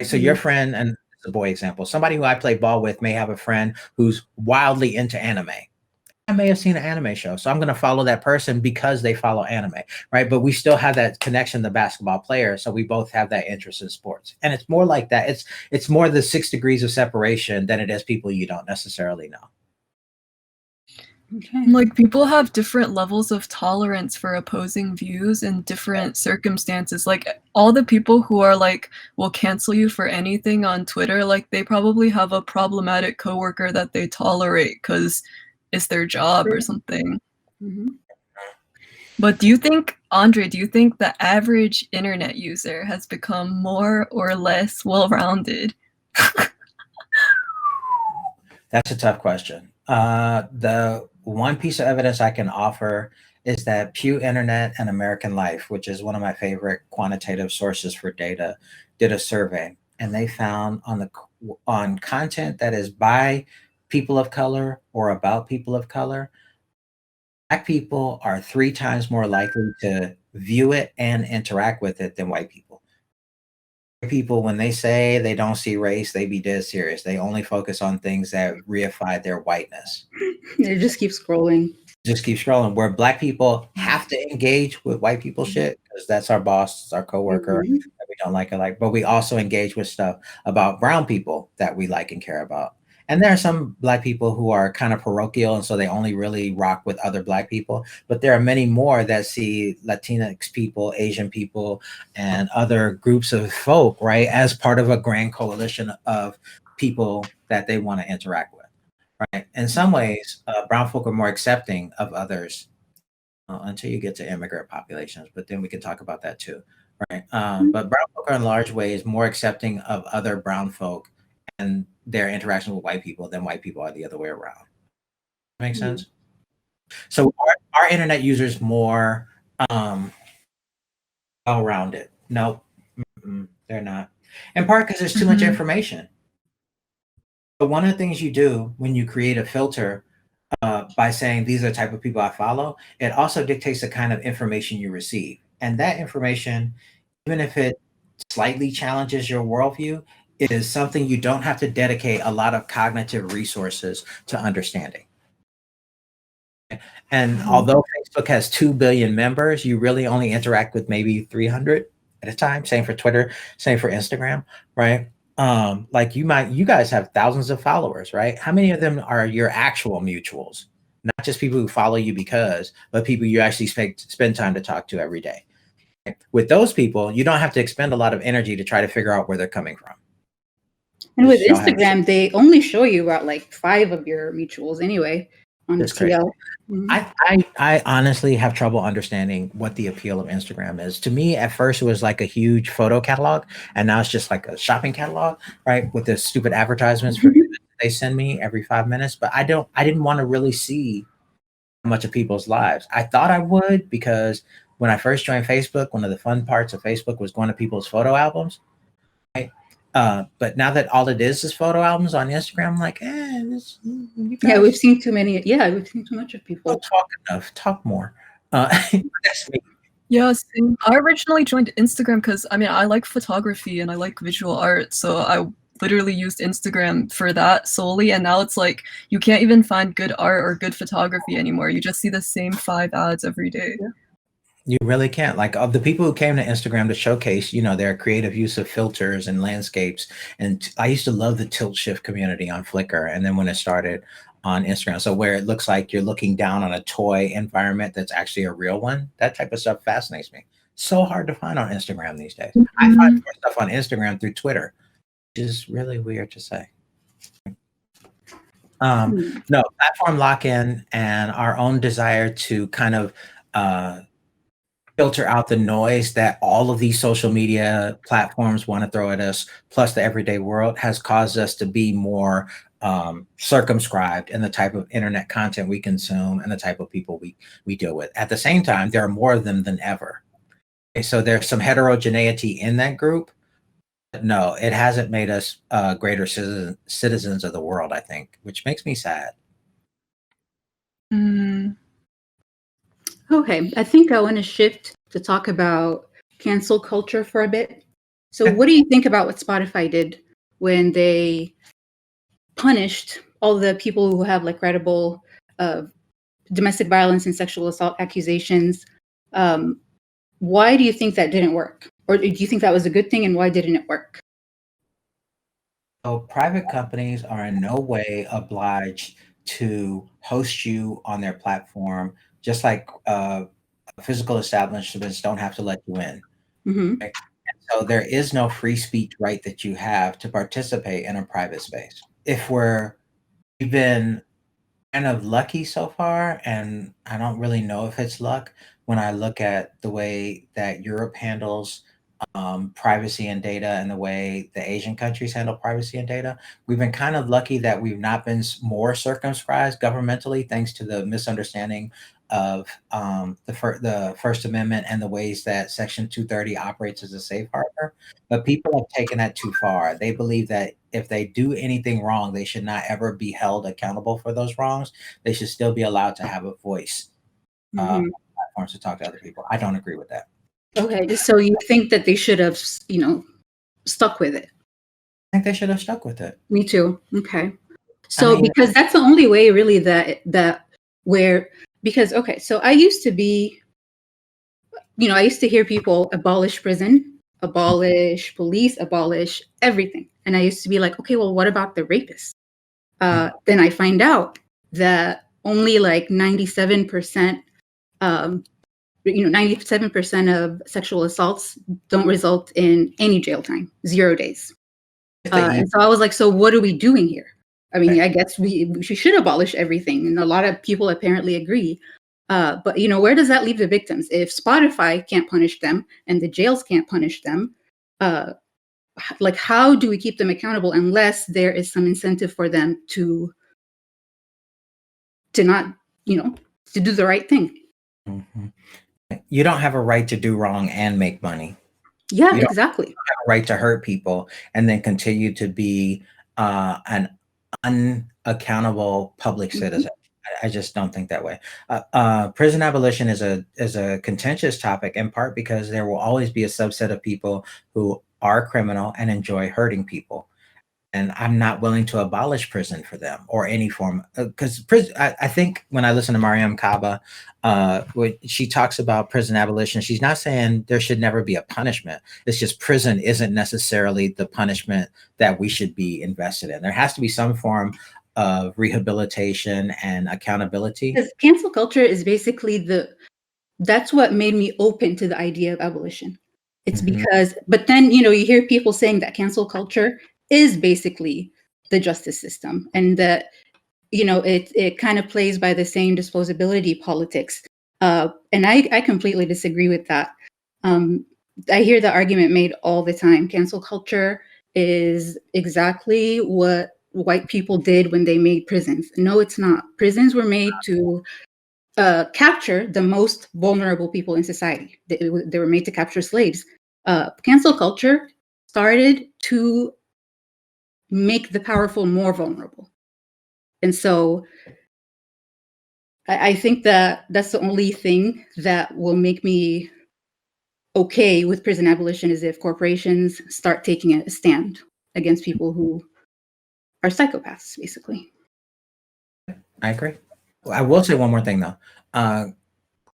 S2: So your friend, and it's a boy example, somebody who I play ball with may have a friend who's wildly into anime. I may have seen an anime show, so I'm going to follow that person because they follow anime, right? But we still have that connection, the basketball player, so we both have that interest in sports. And it's more like that. It's more the 6 degrees of separation than it is people you don't necessarily know.
S3: Okay.
S4: Like, people have different levels of tolerance for opposing views in different circumstances. Like, all the people who are like, will cancel you for anything on Twitter, like, they probably have a problematic coworker that they tolerate because it's their job or something. But do you think, André, the average internet user has become more or less well-rounded?
S2: That's a tough question. The one piece of evidence I can offer is that Pew Internet and American Life, which is one of my favorite quantitative sources for data, did a survey, and they found on content that is by people of color or about people of color, Black people are 3 times more likely to view it and interact with it than white people. People, when they say they don't see race, they be dead serious. They only focus on things that reify their whiteness.
S3: They just keep scrolling.
S2: Just keep scrolling. Where Black people have to engage with white people shit because that's our boss, our coworker that we don't like or like. But we also engage with stuff about brown people that we like and care about. And there are some Black people who are kind of parochial, and so they only really rock with other Black people. But there are many more that see Latinx people, Asian people, and other groups of folk, right, as part of a grand coalition of people that they want to interact with, right? In some ways, brown folk are more accepting of others until you get to immigrant populations, but then we can talk about that too, right? But brown folk are in large ways more accepting of other brown folk and their interaction with white people than white people are the other way around. Make sense? So our internet users more well-rounded? Nope, they're not. In part because there's too much information. But one of the things you do when you create a filter by saying these are the type of people I follow, it also dictates the kind of information you receive. And that information, even if it slightly challenges your worldview, is something you don't have to dedicate a lot of cognitive resources to understanding. And although Facebook has 2 billion members, you really only interact with maybe 300 at a time. Same for Twitter, same for Instagram, right? Like you guys have thousands of followers, right? How many of them are your actual mutuals? Not just people who follow you but people you actually spend time to talk to every day. With those people, you don't have to expend a lot of energy to try to figure out where they're coming from.
S3: And with Instagram, they only show you about like 5 of your mutuals anyway. on
S2: It's crazy.
S3: TL. Mhm.
S2: I honestly have trouble understanding what the appeal of Instagram is. To me, at first, it was like a huge photo catalog, and now it's just like a shopping catalog, right? With the stupid advertisements for they send me every 5 minutes. But I didn't want to really see much of people's lives. I thought I would, because when I first joined Facebook, one of the fun parts of Facebook was going to people's photo albums. Right? But now that all it is photo albums on Instagram, I'm like, you
S3: Yeah,
S2: guys
S3: we've seen too many. Yeah, we've seen too much of people.
S2: don't talk enough. Talk more. That's me.
S4: Yeah, same. I originally joined Instagram because I like photography and I like visual art, so I literally used Instagram for that solely. And now it's like you can't even find good art or good photography anymore. You just see the same 5 ads every day.
S3: Yeah.
S2: You really can't. Like, of the people who came to Instagram to showcase, their creative use of filters and landscapes. And I used to love the tilt shift community on Flickr. And then when it started on Instagram, so where it looks like you're looking down on a toy environment that's actually a real one, that type of stuff fascinates me. So hard to find on Instagram these days. I find more stuff on Instagram through Twitter, which is really weird to say. No, platform lock-in and our own desire to kind of filter out the noise that all of these social media platforms want to throw at us, plus the everyday world, has caused us to be more circumscribed in the type of internet content we consume and the type of people we deal with. At the same time, there are more of them than ever. Okay, so there's some heterogeneity in that group. But no, it hasn't made us greater citizens of the world, I think, which makes me sad.
S3: Okay, I think I want to shift to talk about cancel culture for a bit. So what do you think about what Spotify did when they punished all the people who have like credible domestic violence and sexual assault accusations? Why do you think that didn't work? Or do you think that was a good thing, and why didn't it work?
S2: So private companies are in no way obliged to host you on their platform, just like physical establishments don't have to let you in.
S3: Mm-hmm.
S2: Right? So there is no free speech right that you have to participate in a private space. If we've been kind of lucky so far, and I don't really know if it's luck when I look at the way that Europe handles privacy and data and the way the Asian countries handle privacy and data. We've been kind of lucky that we've not been more circumscribed governmentally, thanks to the misunderstanding of the First Amendment and the ways that Section 230 operates as a safe harbor. But people have taken that too far. They believe that if they do anything wrong, they should not ever be held accountable for those wrongs. They should still be allowed to have a voice on platforms to talk to other people. I don't agree with that.
S3: Okay, so you think that they should have, stuck with it?
S2: I think they should have stuck with it.
S3: Me too. Okay. So because that's the only way really so I used to be, I used to hear people abolish prison, abolish police, abolish everything. And I used to be like, okay, well, what about the rapists? Then I find out that only like 97%, 97% of sexual assaults don't result in any jail time, 0 days. And so I was like, so what are we doing here? I mean, I guess we should abolish everything. And a lot of people apparently agree. But, where does that leave the victims? If Spotify can't punish them and the jails can't punish them, like, how do we keep them accountable unless there is some incentive for them to not, to do the right thing?
S2: Mm-hmm. You don't have a right to do wrong and make money.
S3: Yeah, exactly.
S2: You don't have a right to hurt people and then continue to be an unaccountable public citizen. I just don't think that way. Prison abolition is a contentious topic, in part because there will always be a subset of people who are criminal and enjoy hurting people. And I'm not willing to abolish prison for them or any form, because prison. I think when I listen to Mariam Kaba, when she talks about prison abolition, she's not saying there should never be a punishment. It's just prison isn't necessarily the punishment that we should be invested in. There has to be some form of rehabilitation and accountability.
S3: Because cancel culture is basically that's what made me open to the idea of abolition. It's because, but then, you hear people saying that cancel culture is basically the justice system, and that, it kind of plays by the same disposability politics. And I completely disagree with that. I hear the argument made all the time. Cancel culture is exactly what white people did when they made prisons. No, it's not. Prisons were made to capture the most vulnerable people in society. They were made to capture slaves. Cancel culture started to make the powerful more vulnerable. And so I think that that's the only thing that will make me okay with prison abolition, is if corporations start taking a stand against people who are psychopaths, basically.
S2: I agree. I will say one more thing, though.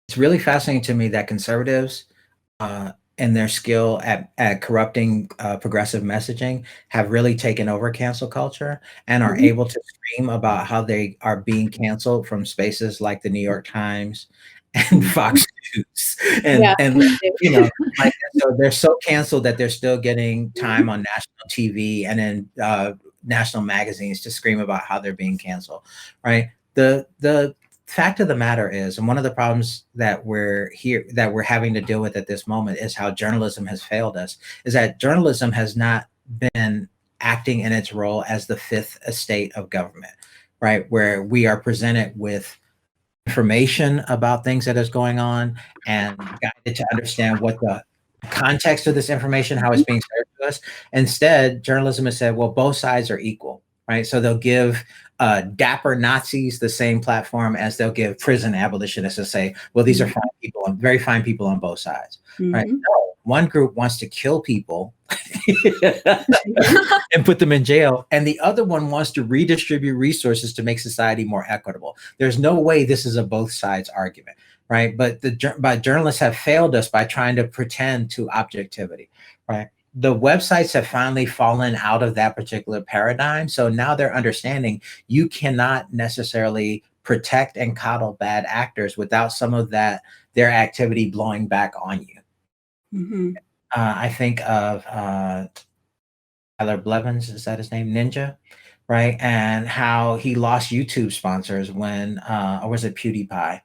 S2: It's really fascinating to me that conservatives and their skill at corrupting progressive messaging have really taken over cancel culture and are able to scream about how they are being canceled from spaces like the New York Times and Fox News. And like, so they're so canceled that they're still getting time on national TV and in national magazines to scream about how they're being canceled, right? The fact of the matter is, and one of the problems that we're having to deal with at this moment is how journalism has failed us, is that journalism has not been acting in its role as the fifth estate of government, right? Where we are presented with information about things that is going on and guided to understand what the context of this information, how it's being served to us. Instead, journalism has said, well, both sides are equal, right? So they'll give dapper Nazis the same platform as they'll give prison abolitionists to say, well, these are fine people, very fine people on both sides, right? No, one group wants to kill people and put them in jail, and the other one wants to redistribute resources to make society more equitable. There's no way this is a both sides argument, right? But journalists have failed us by trying to pretend to objectivity, right? The websites have finally fallen out of that particular paradigm. So now they're understanding you cannot necessarily protect and coddle bad actors without some of their activity blowing back on you. I think of Tyler Blevins, is that his name? Ninja, right? And how he lost YouTube sponsors when, or was it PewDiePie?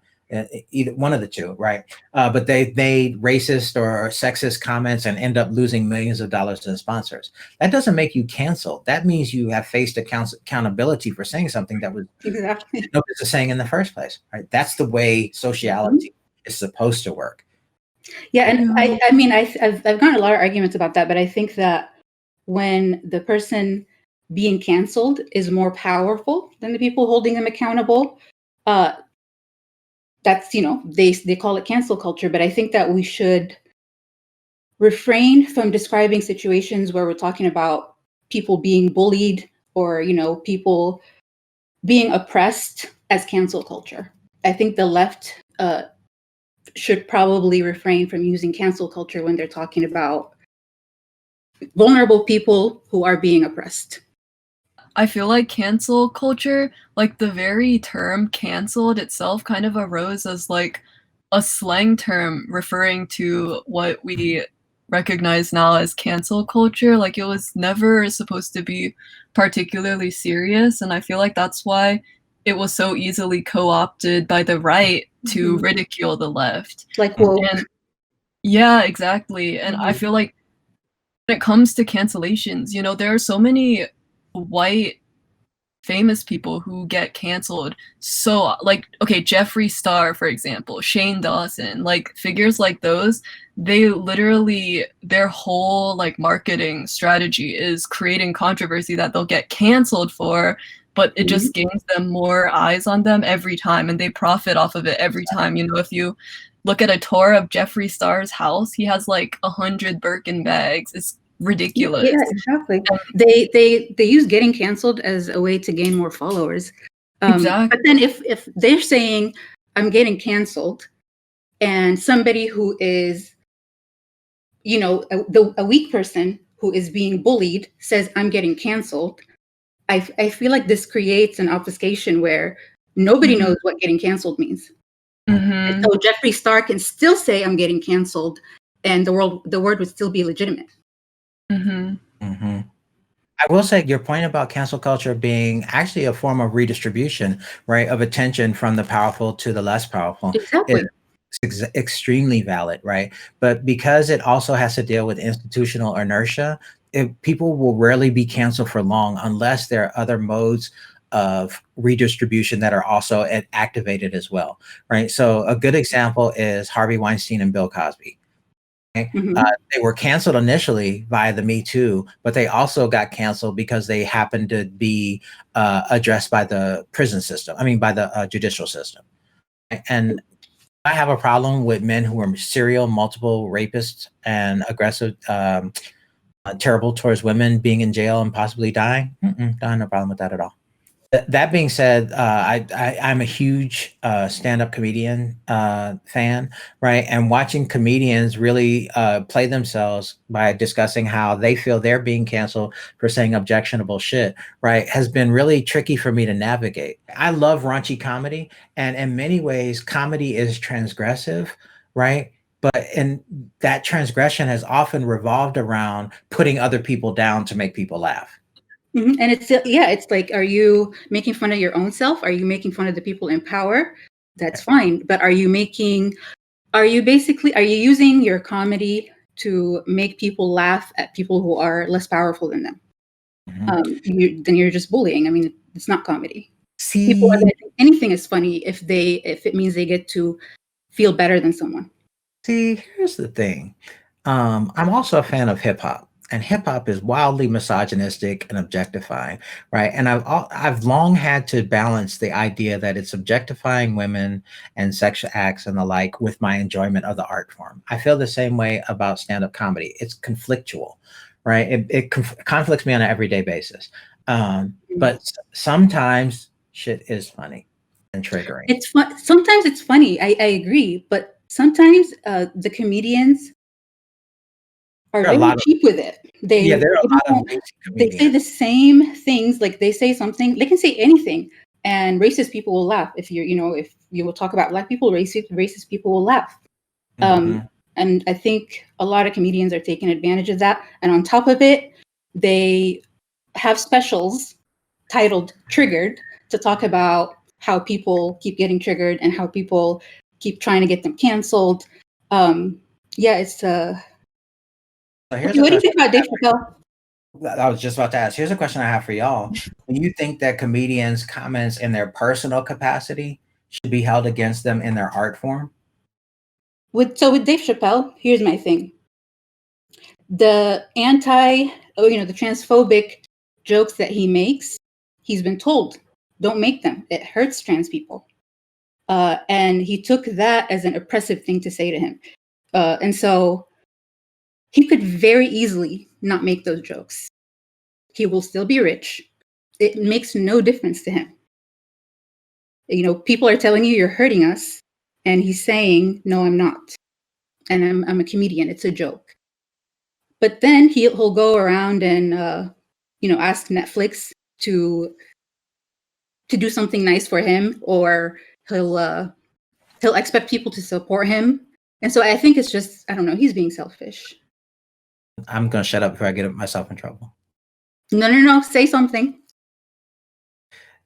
S2: Either one of the two, right? But they made racist or sexist comments and end up losing millions of dollars in sponsors. That doesn't make you canceled. That means you have faced accountability for saying something that was
S3: Exactly
S2: no business saying in the first place, right? That's the way sociality is supposed to work.
S3: Yeah, and I mean, I've gotten a lot of arguments about that, but I think that when the person being canceled is more powerful than the people holding them accountable, that's, they call it cancel culture. But I think that we should refrain from describing situations where we're talking about people being bullied or, people being oppressed as cancel culture. I think the left should probably refrain from using cancel culture when they're talking about vulnerable people who are being oppressed.
S4: I feel like cancel culture, like the very term canceled itself kind of arose as like a slang term referring to what we recognize now as cancel culture. Like it was never supposed to be particularly serious. And I feel like that's why it was so easily co-opted by the right to ridicule the left.
S3: Like, well,
S4: yeah, exactly. And I feel like when it comes to cancellations, there are so many white famous people who get canceled. So like, okay, Jeffree Star, for example, Shane Dawson, like figures like those, they literally, their whole like marketing strategy is creating controversy that they'll get canceled for, but it just gains them more eyes on them every time, and they profit off of it every time. If you look at a tour of Jeffree Star's house, he has like 100 Birkin bags. It's ridiculous.
S3: Yeah, exactly. They use getting canceled as a way to gain more followers.
S4: Exactly.
S3: But then if they're saying I'm getting canceled, and somebody who is, a weak person who is being bullied says I'm getting canceled, I feel like this creates an obfuscation where nobody knows what getting canceled means. And so Jeffree Star can still say I'm getting canceled, and the word would still be legitimate.
S2: I I will say your point about cancel culture being actually a form of redistribution, right, of attention from the powerful to the less powerful
S3: Exactly.
S2: is extremely valid, right? But because it also has to deal with institutional inertia, people will rarely be canceled for long unless there are other modes of redistribution that are also activated as well, right? So a good example is Harvey Weinstein and Bill Cosby. Okay? They were canceled initially via the Me Too, but they also got canceled because they happened to be addressed by the prison system. I mean, by the judicial system. And I have a problem with men who are serial, multiple rapists and aggressive, terrible towards women being in jail and possibly dying. Don't have no problem with that at all. That being said, I'm a huge stand-up comedian fan, right? And watching comedians really play themselves by discussing how they feel they're being canceled for saying objectionable shit, right, has been really tricky for me to navigate. I love raunchy comedy, and in many ways, comedy is transgressive, right? But and that transgression has often revolved around putting other people down to make people laugh.
S3: And it's like, are you making fun of your own self? Are you making fun of the people in power? That's fine. But are you using your comedy to make people laugh at people who are less powerful than them? Then you're just bullying. I mean, it's not comedy. People are going to think anything is funny if it means they get to feel better than someone.
S2: See, here's the thing. I'm also a fan of hip hop, and hip hop is wildly misogynistic and objectifying, right? And I've long had to balance the idea that it's objectifying women and sexual acts and the like with my enjoyment of the art form. I feel the same way about stand-up comedy. It's conflictual, right? It conflicts me on an everyday basis. But sometimes shit is funny and triggering.
S3: It's fun. Sometimes it's funny. I agree, but sometimes the comedians are very cheap with it. They say the same things. Like they say something, they can say anything, and racist people will laugh. If you will talk about Black people, racist people will laugh. And I think a lot of comedians are taking advantage of that. And on top of it, they have specials titled "Triggered" to talk about how people keep getting triggered and how people keep trying to get them canceled. It's what do you think about Dave Chappelle?
S2: I was just about to ask. Here's a question I have for y'all. Do you think that comedians' comments in their personal capacity should be held against them in their art form?
S3: With Dave Chappelle, here's my thing. The the transphobic jokes that he makes, he's been told, don't make them. It hurts trans people. And he took that as an oppressive thing to say to him. And so he could very easily not make those jokes. He will still be rich. It makes no difference to him. People are telling you you're hurting us, and he's saying, no, I'm not. And I'm a comedian. It's a joke. But then he'll go around and ask Netflix to do something nice for him, or he'll expect people to support him. And so I think it's just, I don't know, he's being selfish.
S2: I'm going to shut up before I get myself in trouble.
S3: No, say something.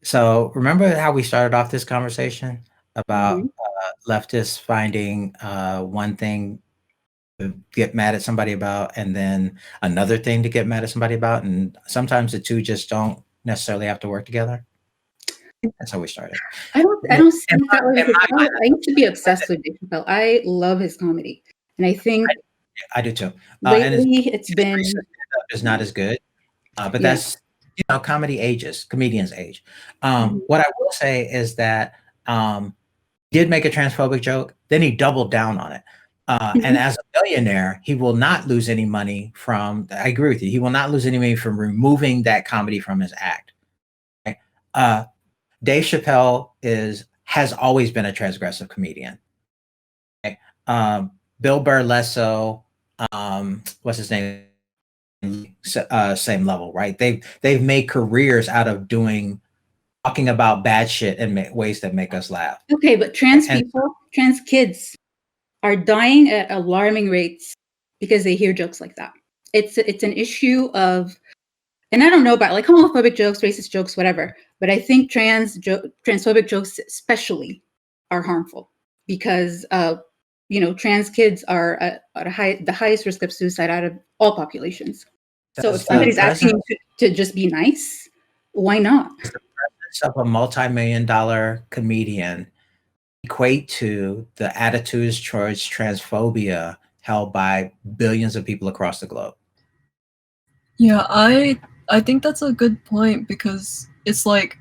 S2: So remember how we started off this conversation about leftists finding one thing to get mad at somebody about and then another thing to get mad at somebody about, and sometimes the two just don't necessarily have to work together? That's how we started.
S3: I don't see it that way. I used to be obsessed with Dave Chappelle. I love his comedy, and I think
S2: I do too.
S3: Lately, it's been
S2: is not as good, but that's comedy ages, comedians age. What I will say is that he did make a transphobic joke, then he doubled down on it. And as a billionaire, he will not lose any money from. I agree with you. He will not lose any money from removing that comedy from his act. Okay? Dave Chappelle has always been a transgressive comedian. Okay? Bill Burr less so. What's his name? Same level, right? They've made careers out of talking about bad shit in ways that make us laugh.
S3: Okay, but trans kids are dying at alarming rates because they hear jokes like that. It's an issue of and I don't know about like homophobic jokes, racist jokes, whatever, but I think transphobic jokes especially are harmful because trans kids are at the highest risk of suicide out of all populations. So if somebody's asking you to just be nice, why not?
S2: Does the presence of a multi-million-dollar comedian equate to the attitudes towards transphobia held by billions of people across the globe?
S4: Yeah, I think that's a good point because it's like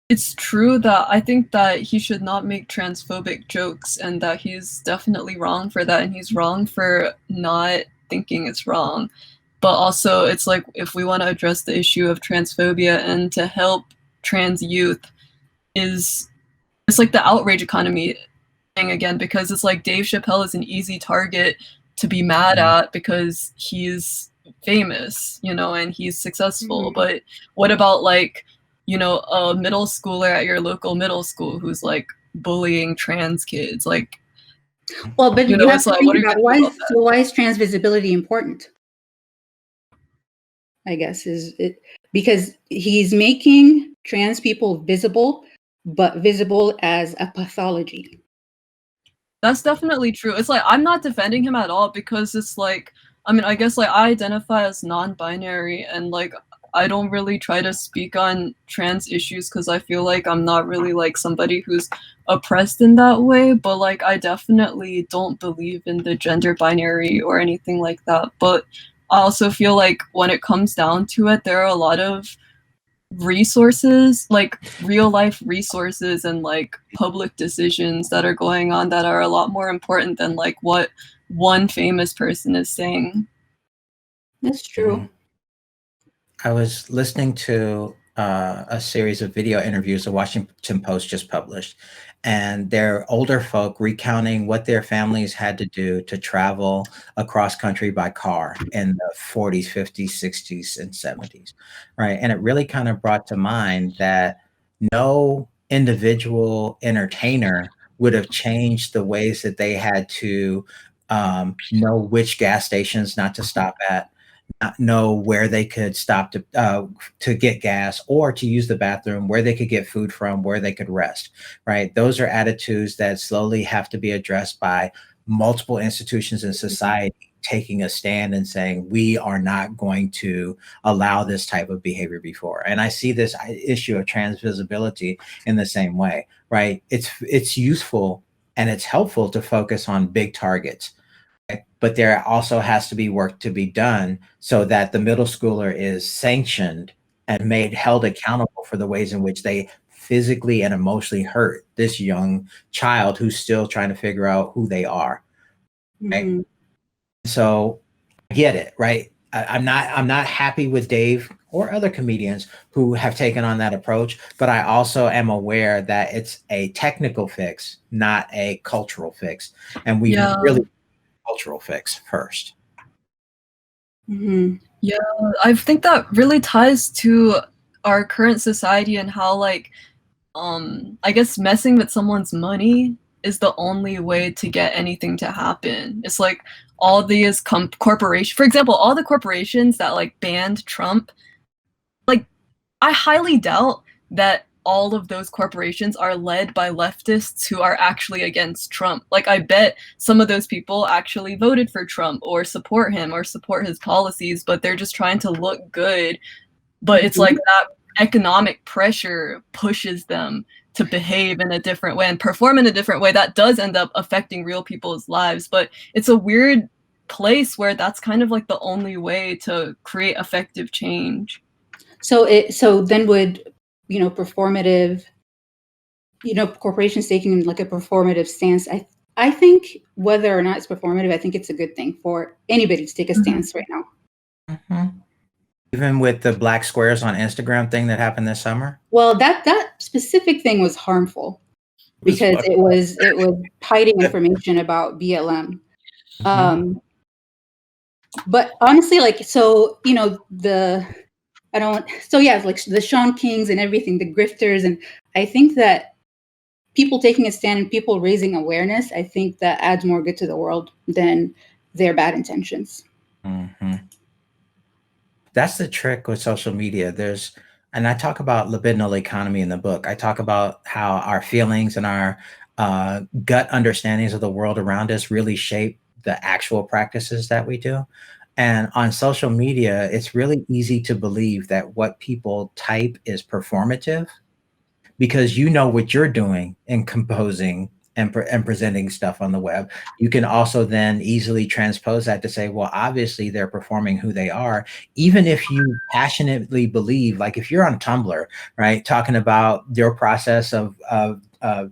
S4: it's true that I think that he should not make transphobic jokes and that he's definitely wrong for that and he's wrong for not thinking it's wrong. But also it's like if we want to address the issue of transphobia and to help trans youth it's like the outrage economy thing again because it's like Dave Chappelle is an easy target to be mad at because he's famous, and he's successful. But what about like, a middle schooler at your local middle school who's like bullying trans kids? Like,
S3: well, but you have to think about why is trans visibility important? I guess is it because he's making trans people visible, but visible as a pathology.
S4: That's definitely true. It's like I'm not defending him at all because it's like I guess like I identify as non-binary and like I don't really try to speak on trans issues because I feel like I'm not really like somebody who's oppressed in that way, but like I definitely don't believe in the gender binary or anything like that. But I also feel like when it comes down to it, there are a lot of resources, like real life resources and like public decisions that are going on that are a lot more important than like what one famous person is saying.
S3: That's true.
S2: I was listening to a series of video interviews the Washington Post just published, and they're older folk recounting what their families had to do to travel across country by car in the 40s, 50s, 60s, and 70s, right? And it really kind of brought to mind that no individual entertainer would have changed the ways that they had to know which gas stations not to stop at, not know where they could stop to get gas or to use the bathroom, where they could get food from, where they could rest, right? Those are attitudes that slowly have to be addressed by multiple institutions in society taking a stand and saying, we are not going to allow this type of behavior before. And I see this issue of trans visibility in the same way, right? It's useful and it's helpful to focus on big targets, but there also has to be work to be done so that the middle schooler is sanctioned and held accountable for the ways in which they physically and emotionally hurt this young child who's still trying to figure out who they are. Right? So I get it, right? I'm not happy with Dave or other comedians who have taken on that approach, but I also am aware that it's a technical fix, not a cultural fix. And we really cultural fix first.
S4: Yeah, I think that really ties to our current society and how like I guess messing with someone's money is the only way to get anything to happen. It's like all these corporations, for example, all the corporations that like banned Trump, like I highly doubt that all of those corporations are led by leftists who are actually against Trump. Like I bet some of those people actually voted for Trump or support him or support his policies, but they're just trying to look good. But it's like that economic pressure pushes them to behave in a different way and perform in a different way that does end up affecting real people's lives. But it's a weird place where that's kind of like the only way to create effective change.
S3: So then would, performative, corporations taking like a performative stance. I think whether or not it's performative, I think it's a good thing for anybody to take a stance right now.
S2: Even with the black squares on Instagram thing that happened this summer?
S3: Well, that specific thing was harmful because it was hiding information about BLM. But honestly, like, so, like the Sean Kings and everything, the grifters. And I think that people taking a stand and people raising awareness, I think that adds more good to the world than their bad intentions.
S2: That's the trick with social media. And I talk about libidinal economy in the book. I talk about how our feelings and our gut understandings of the world around us really shape the actual practices that we do. And on social media, it's really easy to believe that what people type is performative because you know what you're doing in composing and presenting stuff on the web. You can also then easily transpose that to say, well, obviously they're performing who they are, even if you passionately believe, like if you're on Tumblr, right, talking about your process of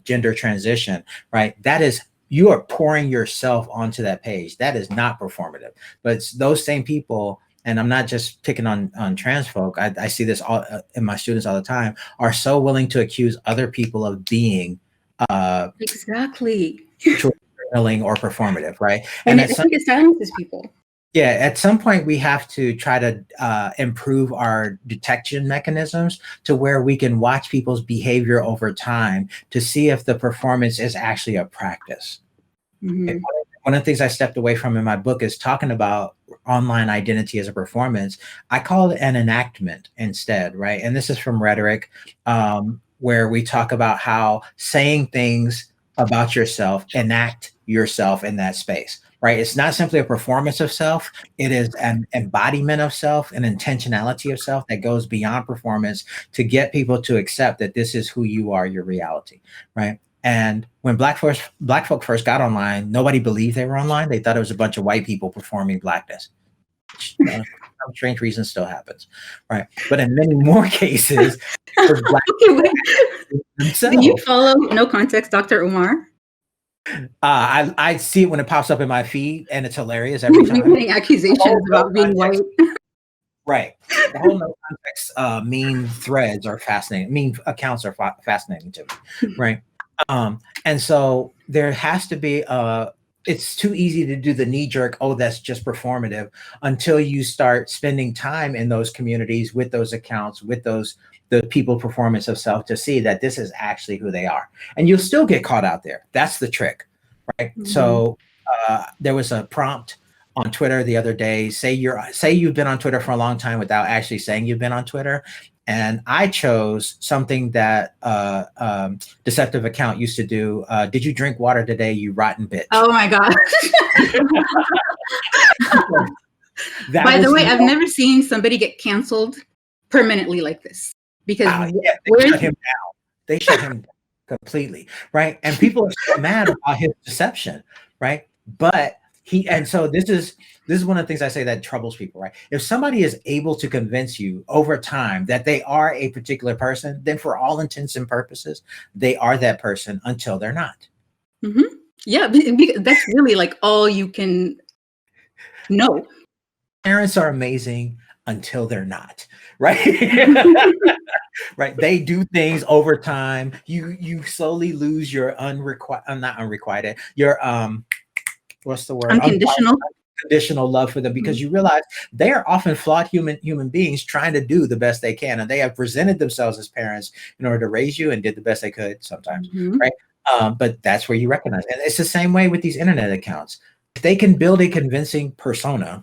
S2: gender transition, right, that is, you are pouring yourself onto that page. That is not performative. But it's those same people, and I'm not just picking on trans folk. I see this all in my students all the time, are so willing to accuse other people of being
S3: exactly
S2: fulfilling or performative, right?
S3: And I think it silences people.
S2: Yeah, at some point we have to try to improve our detection mechanisms to where we can watch people's behavior over time to see if the performance is actually a practice.
S3: Mm-hmm.
S2: One of the things I stepped away from in my book is talking about online identity as a performance. I call it an enactment instead, right? And this is from Rhetoric, where we talk about how saying things about yourself enact yourself in that space, right? It's not simply a performance of self. It is an embodiment of self, an intentionality of self that goes beyond performance to get people to accept that this is who you are, your reality, right? And when black folk first got online, nobody believed they were online. They thought it was a bunch of white people performing blackness. For some strange reason still happens, right? But in many more cases, black
S3: do you follow No Context, Dr. Umar?
S2: I see it when it pops up in my feed, and it's hilarious every time.
S3: Getting accusations about being white.
S2: Right. The whole No Context meme threads are fascinating. Meme accounts are fascinating to me, right? And so there has to be it's too easy to do the knee jerk, oh, that's just performative, until you start spending time in those communities with those accounts, with the people performance of self to see that this is actually who they are. And you'll still get caught out there. That's the trick, right? Mm-hmm. So there was a prompt on Twitter the other day, say you've been on Twitter for a long time without actually saying you've been on Twitter. And I chose something that Deceptive Account used to do. Did you drink water today, you rotten bitch?
S3: Oh my gosh. By the way, I've never seen somebody get canceled permanently like this. Because
S2: they shut him down. They shut him down completely, right? And people are so mad about his deception, right? But so this is one of the things I say that troubles people, right? If somebody is able to convince you over time that they are a particular person, then for all intents and purposes, they are that person until they're not.
S3: Mm-hmm. Yeah, that's really like all you can know.
S2: Parents are amazing until they're not, right? Right. They do things over time. You slowly lose your not unrequited, your what's the word? Unconditional love for them, because you realize they are often flawed human beings trying to do the best they can, and they have presented themselves as parents in order to raise you and did the best they could sometimes, right? But that's where you recognize, and it's the same way with these internet accounts. If they can build a convincing persona,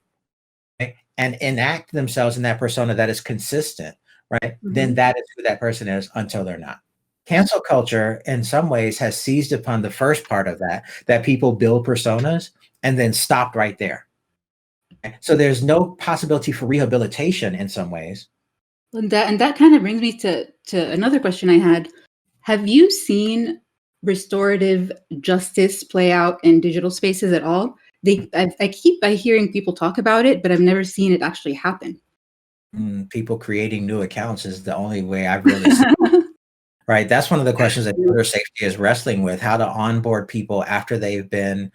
S2: right, and enact themselves in that persona that is consistent, right, then that is who that person is until they're not. Cancel culture in some ways has seized upon the first part of that people build personas and then stopped right there. So there's no possibility for rehabilitation in some ways.
S3: And that kind of brings me to another question I had. Have you seen restorative justice play out in digital spaces at all? I keep hearing people talk about it, but I've never seen it actually happen.
S2: People creating new accounts is the only way I've really seen it. Right. That's one of the questions that Twitter safety is wrestling with, how to onboard people after they've been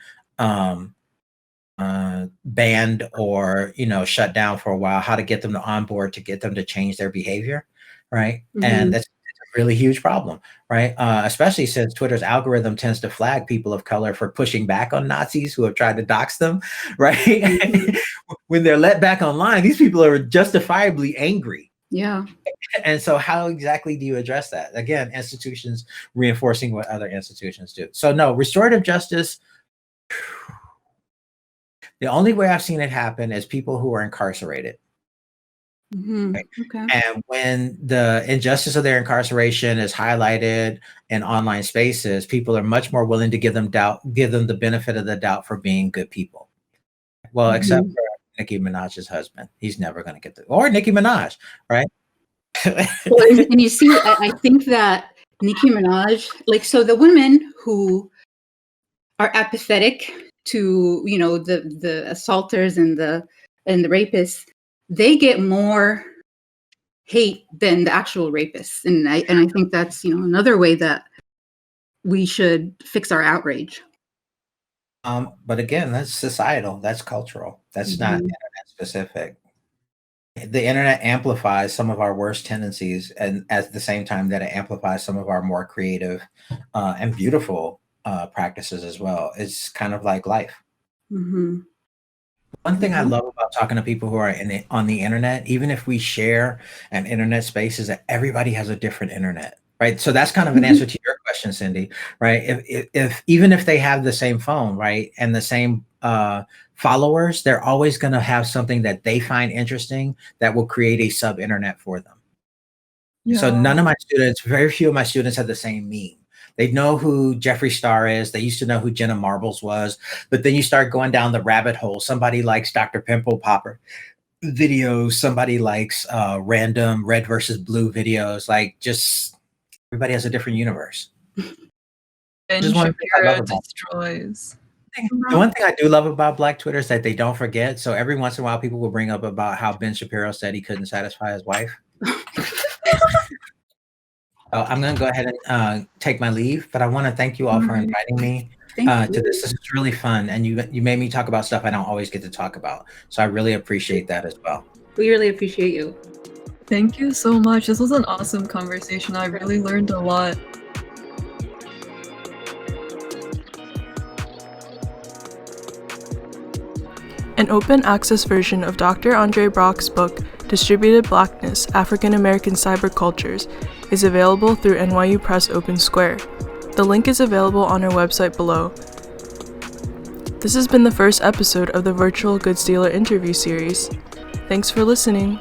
S2: banned or, shut down for a while, how to get them to onboard, to get them to change their behavior. Right. And that's a really huge problem. Right. Especially since Twitter's algorithm tends to flag people of color for pushing back on Nazis who have tried to dox them. Right. When they're let back online, these people are justifiably angry.
S3: Yeah.
S2: And so how exactly do you address that? Again, institutions reinforcing what other institutions do. So no, restorative justice, the only way I've seen it happen is people who are incarcerated.
S3: Okay.
S2: And when the injustice of their incarceration is highlighted in online spaces, people are much more willing to give them the benefit of the doubt for being good people. Well, except for Nicki Minaj's husband. He's never going to get or Nicki Minaj, right?
S3: Well, and you see, I think that Nicki Minaj, like, so the women who are apathetic to, you know, the assaulters and the rapists, they get more hate than the actual rapists, and I think that's, you know, another way that we should fix our outrage.
S2: But again, that's societal, that's cultural, that's not internet specific. The internet amplifies some of our worst tendencies, and at the same time that it amplifies some of our more creative and beautiful practices as well. It's kind of like life. One thing I love about talking to people who are on the internet, even if we share an internet space, is that everybody has a different internet, right? So that's kind of an answer to your question, Cindy, right? If even if they have the same phone, right, and the same followers, they're always going to have something that they find interesting that will create a sub internet for them. Yeah. So none of my students, very few of my students have the same meme. They know who Jeffree Star is. They used to know who Jenna Marbles was. But then you start going down the rabbit hole. Somebody likes Dr. Pimple Popper videos. Somebody likes random red versus blue videos. Like, just everybody has a different universe.
S4: Ben Shapiro destroys.
S2: The one thing I do love about Black Twitter is that they don't forget. So every once in a while, people will bring up about how Ben Shapiro said he couldn't satisfy his wife. I'm going to go ahead and take my leave, but I want to thank you all for inviting me to this. This is really fun, and you made me talk about stuff I don't always get to talk about. So I really appreciate that as well.
S3: We really appreciate you.
S4: Thank you so much. This was an awesome conversation. I really learned a lot.
S1: An open access version of Dr. André Brock's book, Distributed Blackness, African American Cyber Cultures, is available through NYU Press Open Square. The link is available on our website below. This has been the first episode of the Virtual Goods Dealer Interview Series. Thanks for listening.